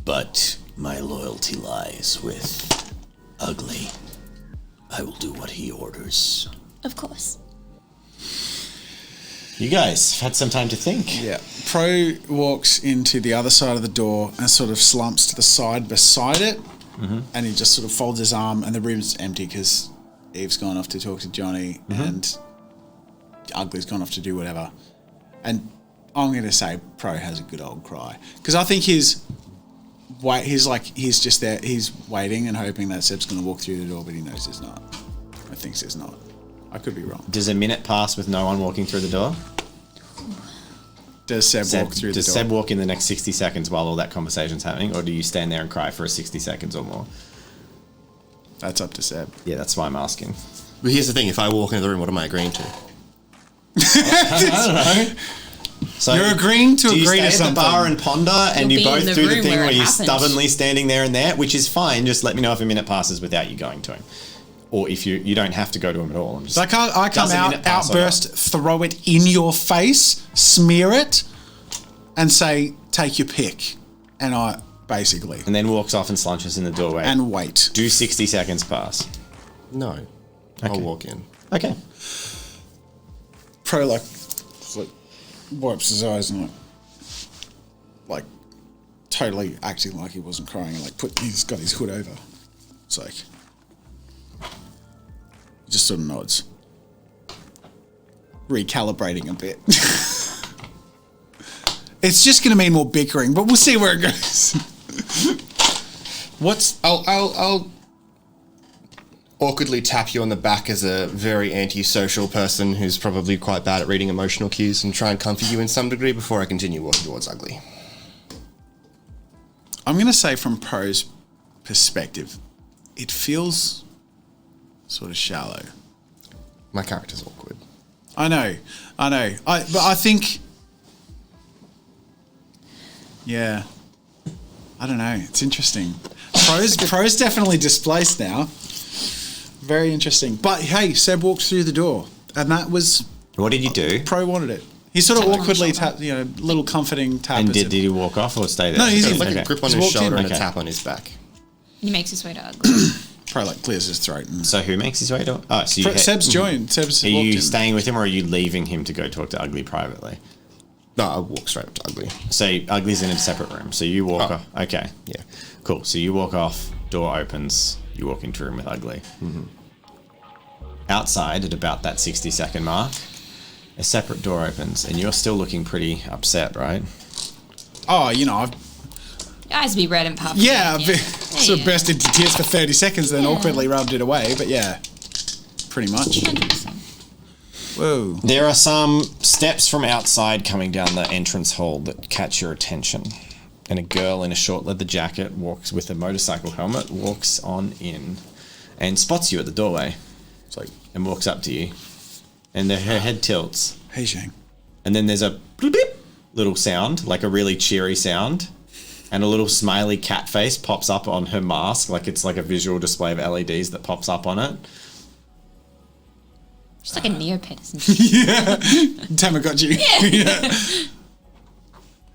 But my loyalty lies with Ugly. I will do what he orders. Of course. You guys have had some time to think. Yeah. Pro walks into the other side of the door and sort of slumps to the side beside it. Mm-hmm. And he just sort of folds his arm, and the room's empty because Eve's gone off to talk to Johnny, and Ugly's gone off to do whatever. And I'm going to say Pro has a good old cry. Because I think he's just there, he's waiting and hoping that Seb's going to walk through the door, but he knows there's not. I think there's not. I could be wrong. Does a minute pass with no one walking through the door? Does Seb walk through the door? Does Seb walk in the next 60 seconds while all that conversation's happening, or do you stand there and cry for 60 seconds or more? That's up to Seb. Yeah, that's why I'm asking. But here's the thing: if I walk into the room, what am I agreeing to? I don't know. So You're agreeing to do you agree stay to at something. the bar and ponder, and You'll you be in both the do the room thing where where it you're happened. stubbornly standing there and there, which is fine. Just let me know if a minute passes without you going to him, or if you don't have to go to him at all. I'm just, Like I come does a out, minute pass or not? outburst, throw it in your face, smear it, and say, "Take your pick," and I basically and then walks off and slunches in the doorway. and wait. do 60 seconds pass? No, Okay. I'll walk in. Okay. Pro like wipes his eyes and like totally acting like he wasn't crying and like he's got his hood over. It's like he just sort of nods. Recalibrating a bit. It's just gonna mean more bickering, but we'll see where it goes. I'll awkwardly tap you on the back as a very antisocial person who's probably quite bad at reading emotional cues and try and comfort you in some degree before I continue walking towards Ugly. I'm gonna say from Pro's perspective, it feels sort of shallow. My character's awkward. I know. But I think, yeah, I don't know. It's interesting. Pro's definitely displaced now. Very interesting. But hey, Seb walks through the door, and that was What did you do? Pro wanted it. He sort of Tap on awkwardly the shoulder. tapped, little comforting tap. And as did if- he walk off or stay there? No, he's It's like Okay. a grip on He's his walked in. shoulder and Okay. a tap on his back. He makes his way to Ugly. Pro like clears his throat. And So who makes his way to? Oh, so you Seb's joined. Seb's Are walked you in. staying with him, or are you leaving him to go talk to Ugly privately? No, I'll walk straight up to Ugly. So Ugly's in a separate room. So you walk Oh. off. Okay. Yeah. Cool. So you walk off. Door opens. You walk into a room with Ugly. Mm-hmm. Outside, at about that 60-second mark, a separate door opens, and you're still looking pretty upset, right? Oh, you know, I've Eyes be red and puffy. Yeah, yeah. sort of burst into tears for 30 seconds, then awkwardly rubbed it away. But yeah, pretty much. 100%. Whoa. There are some steps from outside coming down the entrance hall that catch your attention. And a girl in a short leather jacket walks with a motorcycle helmet, walks on in, and spots you at the doorway. It's like, And walks up to you. And her head tilts. hey, Shane. And then there's a bloop beep little sound, like a really cheery sound. And a little smiley cat face pops up on her mask, like it's like a visual display of LEDs that pops up on it. She's like a Neopet, isn't she? Tamagotchi. Yeah.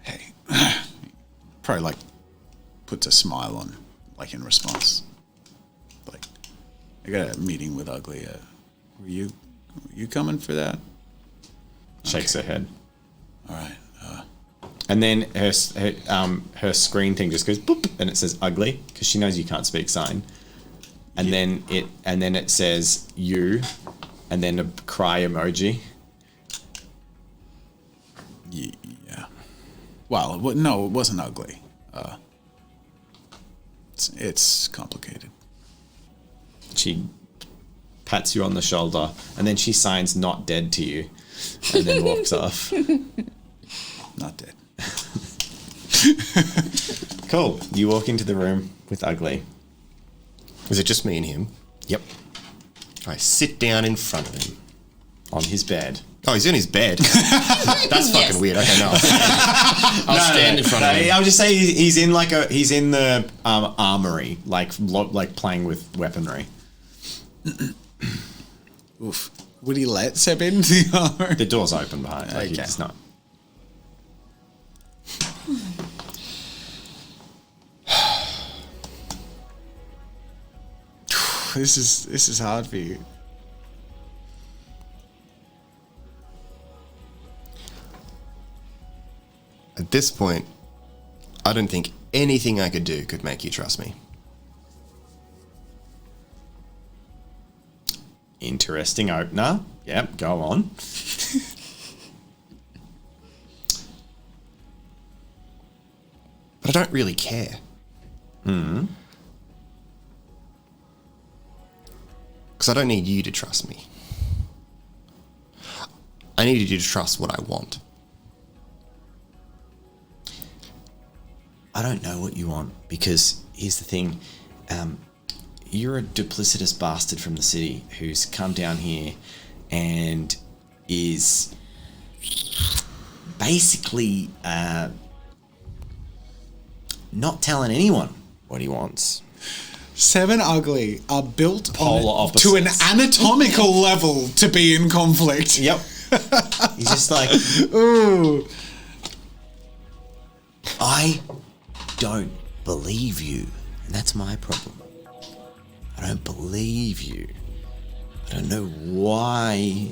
Hey. Pro, like, puts a smile on, like, in response. Like, I got a meeting with Ugly. Were you coming for that? Shakes her head. All right. And then her screen thing just goes boop, and it says Ugly, because she knows you can't speak sign. And then it says you, and then a cry emoji. Yeah. Well, no, it wasn't Ugly. It's complicated. She pats you on the shoulder, and then she signs "not dead" to you, and then walks off. Not dead. Cool. You walk into the room with Ugly. Is it just me and him? Yep. I sit down in front of him. On his bed. Oh, he's in his bed. That's fucking Yes. weird. Okay, no. I'll stand in front of him. I'll just say he's in the armory, like playing with weaponry. Oof. Would he let Seb in the armor? The door's open behind. Like Okay. he's not. This is hard for you. At this point, I don't think anything I could do could make you trust me. Interesting opener. Yep, go on. But I don't really care. Because I don't need you to trust me. I need you to trust what I want. I don't know what you want, because here's the thing. you're a duplicitous bastard from the city who's come down here and is basically not telling anyone what he wants. Seven Ugly are built Polar to an opposites. anatomical level to be in conflict. Yep. He's just like, Ooh. I don't believe you. And that's my problem. I don't believe you. I don't know why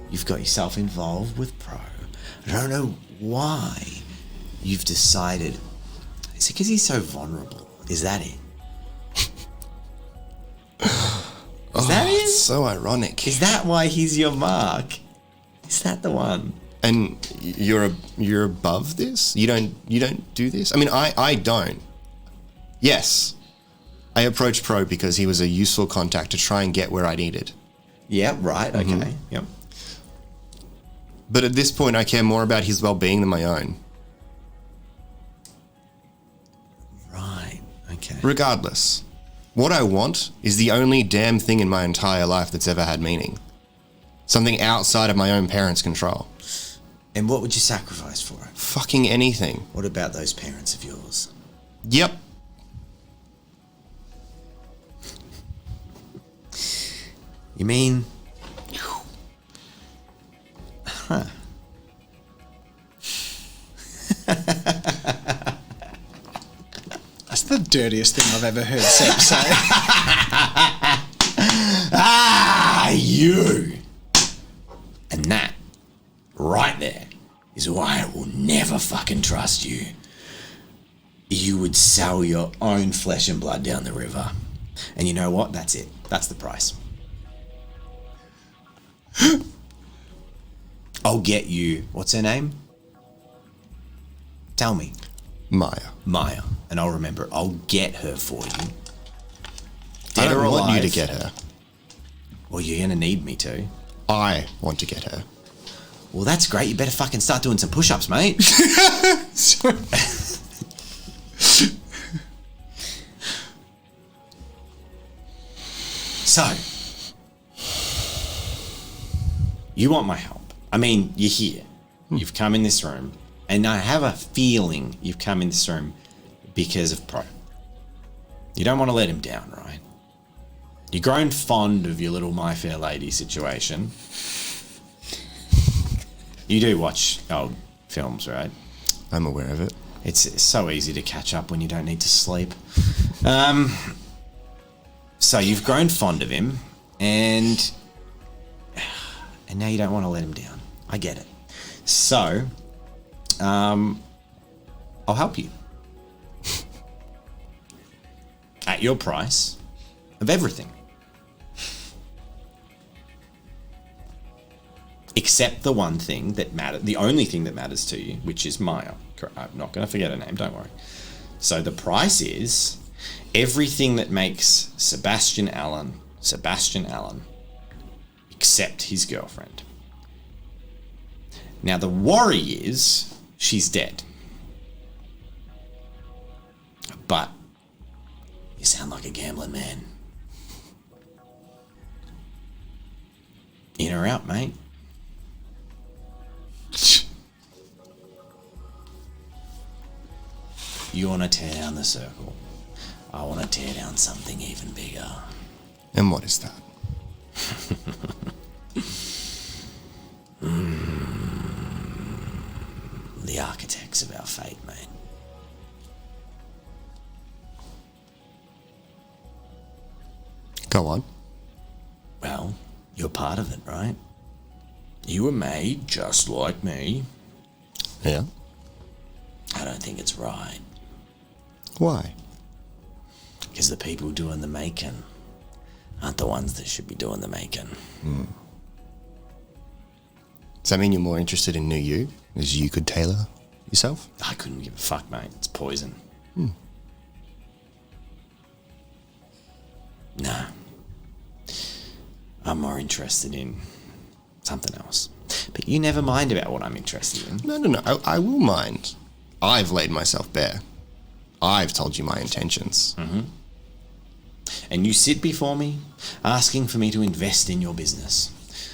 you've got yourself involved with Pro. I don't know why you've decided. Is it because he's so vulnerable? Is that it? Is that it? It's so ironic. Is that why he's your mark? Is that the one? And you're above this? You don't do this? I mean, I don't. Yes. I approached Pro because he was a useful contact to try and get where I needed. Yeah, right, okay. Yep. But at this point, I care more about his well-being than my own. Right, okay. Regardless, what I want is the only damn thing in my entire life that's ever had meaning. Something outside of my own parents' control. And what would you sacrifice for it? Fucking anything. What about those parents of yours? Yep. You mean... Huh. That's the dirtiest thing I've ever heard Seb say. Ah, you! And that, right there, is why I will never fucking trust you. You would sell your own flesh and blood down the river. And you know what? That's it. That's the price. I'll get you... What's her name? Tell me. Maya. Maya. And I'll remember it. I'll get her for you. I Dead or don't want you alive. to get her. Well, you're going to need me to. I want to get her. Well, that's great. You better fucking start doing some push-ups, mate. Sorry. So, you want my help. I mean, you're here. You've come in this room. And I have a feeling you've come in this room because of Pro. You don't want to let him down, right? You've grown fond of your little My Fair Lady situation. You do watch old films, right? I'm aware of it. It's so easy to catch up when you don't need to sleep. So you've grown fond of him, and now you don't want to let him down. I get it. So, I'll help you. At your price of everything. Except the one thing that matters, the only thing that matters to you, which is Maya. I'm not going to forget her name, don't worry. So the price is everything that makes Sebastian Allen, except his girlfriend. Now the worry is she's dead. But you sound like a gambling man. In or out, mate? You want to tear down the circle. I want to tear down something even bigger. And what is that? The architects of our fate, mate. Go on. Well, you're part of it, right? You were made just like me. Yeah. I don't think it's right. Why? Because the people doing the making aren't the ones that should be doing the making. Does that mean you're more interested in new you, as you could tailor yourself? I couldn't give a fuck, mate. It's poison. Nah. I'm more interested in Something else. But you never mind about what I'm interested in. No. I will mind. I've laid myself bare. I've told you my intentions. And And you sit before me, asking for me to invest in your business.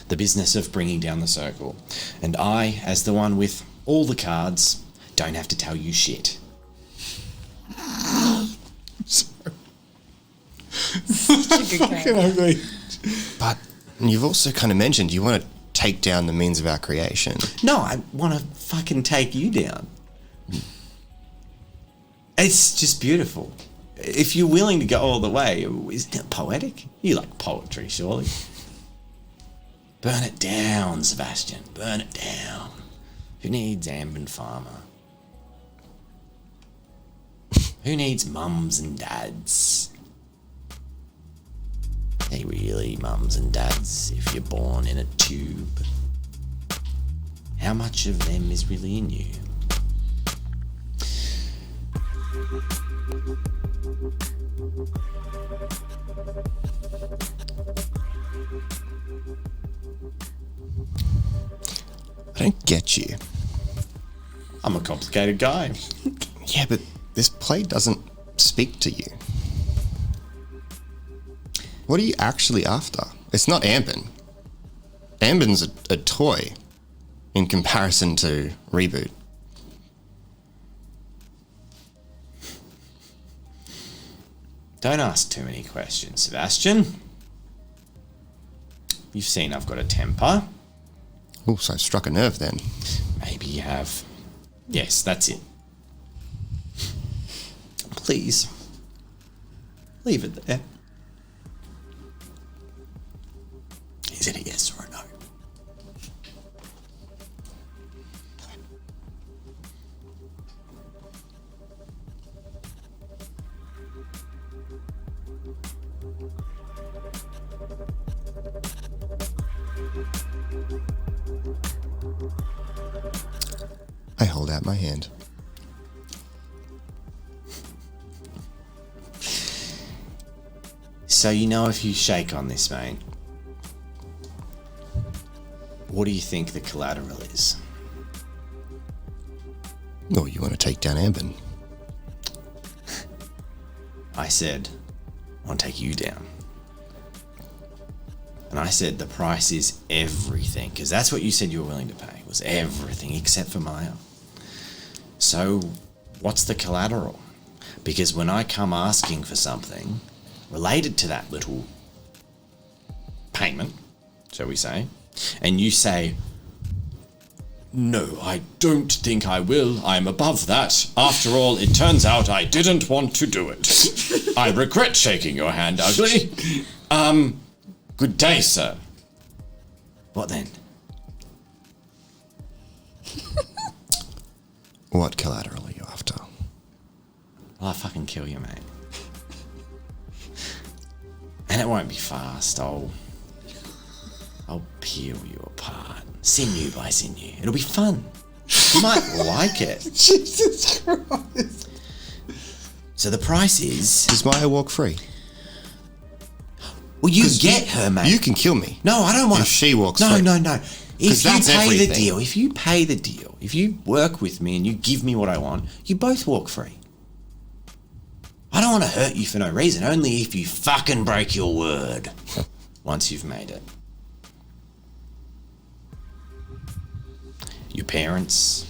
The business of bringing down the circle. And I, as the one with all the cards, don't have to tell you shit. Sorry. Such a good Fucking game. ugly. But you've also kind of mentioned you want to take down the means of our creation. No, I want to fucking take you down. It's just beautiful. If you're willing to go all the way, isn't it poetic? You like poetry, surely. Burn it down, Sebastian. Burn it down. Who needs Ambin Farmer? Who needs mums and dads? They really mums and dads if you're born in a tube. How much of them is really in you? I don't get you. I'm a complicated guy. Yeah, but this play doesn't speak to you. What are you actually after? It's not Ambin. Ambin's a toy in comparison to Reboot. Don't ask too many questions, Sebastian. You've seen I've got a temper. Oh, so I've struck a nerve then. Maybe you have. Yes, that's it. Please. Leave it there. Is it a yes or a no? I hold out my hand. So you know if you shake on this, mate, what do you think the collateral is? Oh, you want to take down Ambin? I said, I want to take you down. And I said the price is everything, because that's what you said you were willing to pay, was everything except for Maya. So what's the collateral? Because when I come asking for something related to that little payment, shall we say, and you say, no, I don't think I will. I'm above that. After all, it turns out I didn't want to do it. I regret shaking your hand, Ugly. Good day, sir. What then? What collateral are you after? Well, I'll fucking kill you, mate. And it won't be fast. I'll peel you apart. Sinew by sinew. It'll be fun. You might like it. Jesus Christ. So the price is... Does Maya walk free? Well, you get her, mate. You can kill me. No, I don't want If she walks No, free. no, no. If you that's pay everything. the deal, if you pay the deal, if you work with me and you give me what I want, you both walk free. I don't want to hurt you for no reason, only if you fucking break your word once you've made it. Your parents.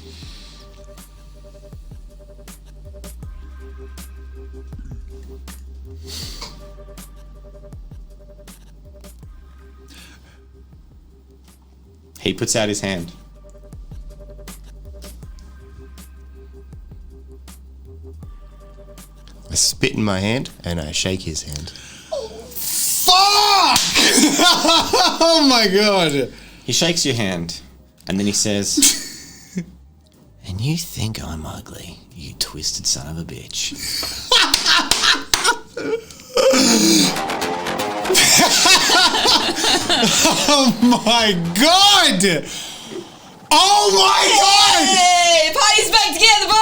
He puts out his hand. I spit in my hand and I shake his hand. Fuck! Oh my god. He shakes your hand, and then he says, and you think I'm ugly, you twisted son of a bitch. Oh my god! Oh my god! Hey, party's back together, boys!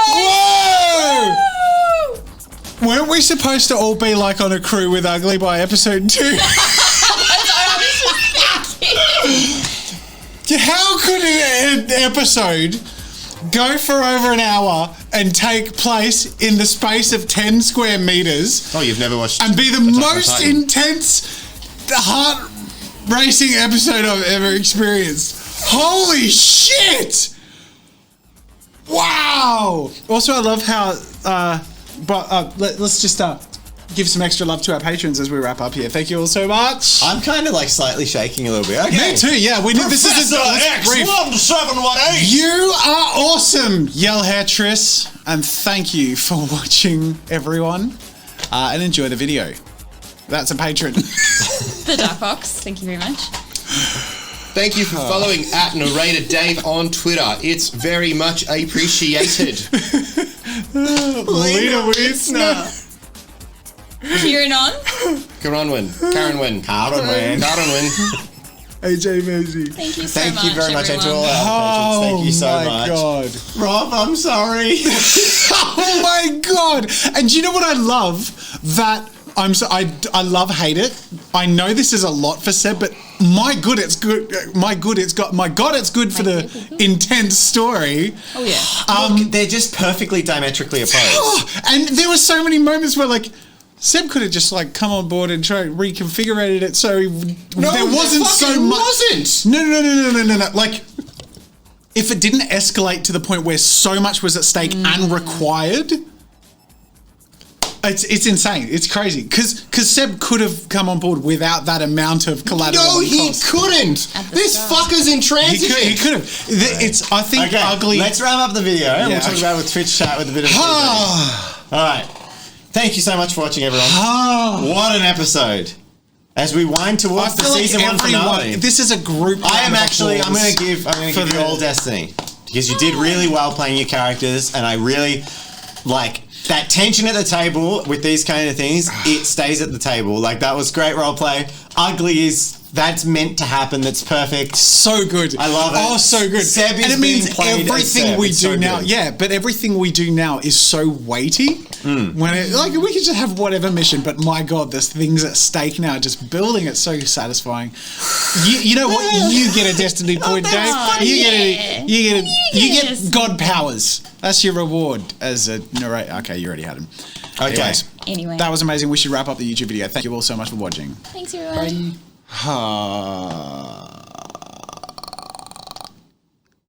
Whoa! Weren't we supposed to all be like on a crew with Ugly by episode 2? How could an episode go for over an hour and take place in the space of 10 square meters. Oh, you've never watched... And be the Attack on most Titan. intense, heart-racing episode I've ever experienced. Holy shit! Wow! Also, I love how... let's just give some extra love to our patrons as we wrap up here. Thank you all so much. I'm kind of like slightly shaking a little bit. Okay. Me too, yeah. We need this is X1718. You are awesome, Yellhair Triss, and thank you for watching, everyone. And enjoy the video. That's a patron. The Dark Box. Thank you very much. Thank you for following @NarratorDave on Twitter. It's very much appreciated. Lena Wiesner. Kieran on. Karen Win. AJ Mersey. Thank you so much. Thank you very much, and to all everyone. our patrons. Thank you so my much. God. Rob, I'm sorry. Oh my God. And do you know what I love? That I hate it. I know this is a lot for Seb, but my God, it's good for the intense story. Oh yeah. Look, they're just perfectly diametrically opposed. And there were so many moments where like Seb could have just like come on board and reconfigured it so there wasn't so much. Wasn't. No. Like, if it didn't escalate to the point where so much was at stake and required, it's insane. It's crazy. Because Seb could have come on board without that amount of collateral. No, and he cost. couldn't. This start. fucker's intransigent. He could have. It's, I think, Okay, ugly. let's wrap up the video and Yeah, we'll talk okay. about it with Twitch chat with a bit of All right. Thank you so much for watching, everyone. What an episode. As we wind towards the season one finale. This is a group. I'm going to give for you all Destiny. Because you did really well playing your characters, and I really like that tension at the table with these kind of things. It stays at the table. Like, that was great role play. Ugly that's meant to happen. That's perfect. So good. I love it. Oh, so good. Seb is and it means being played as everything Seb. we It's do so now. good. Yeah, but everything we do now is so weighty. When it, like, we could just have whatever mission, but my God, there's things at stake now. Just building it's so satisfying. You know what? You get a Destiny point, Dave. You get God powers. That's your reward as a narrator. Okay, you already had him. Okay. Anyway. That was amazing. We should wrap up the YouTube video. Thank you all so much for watching. Thanks everyone. Bye.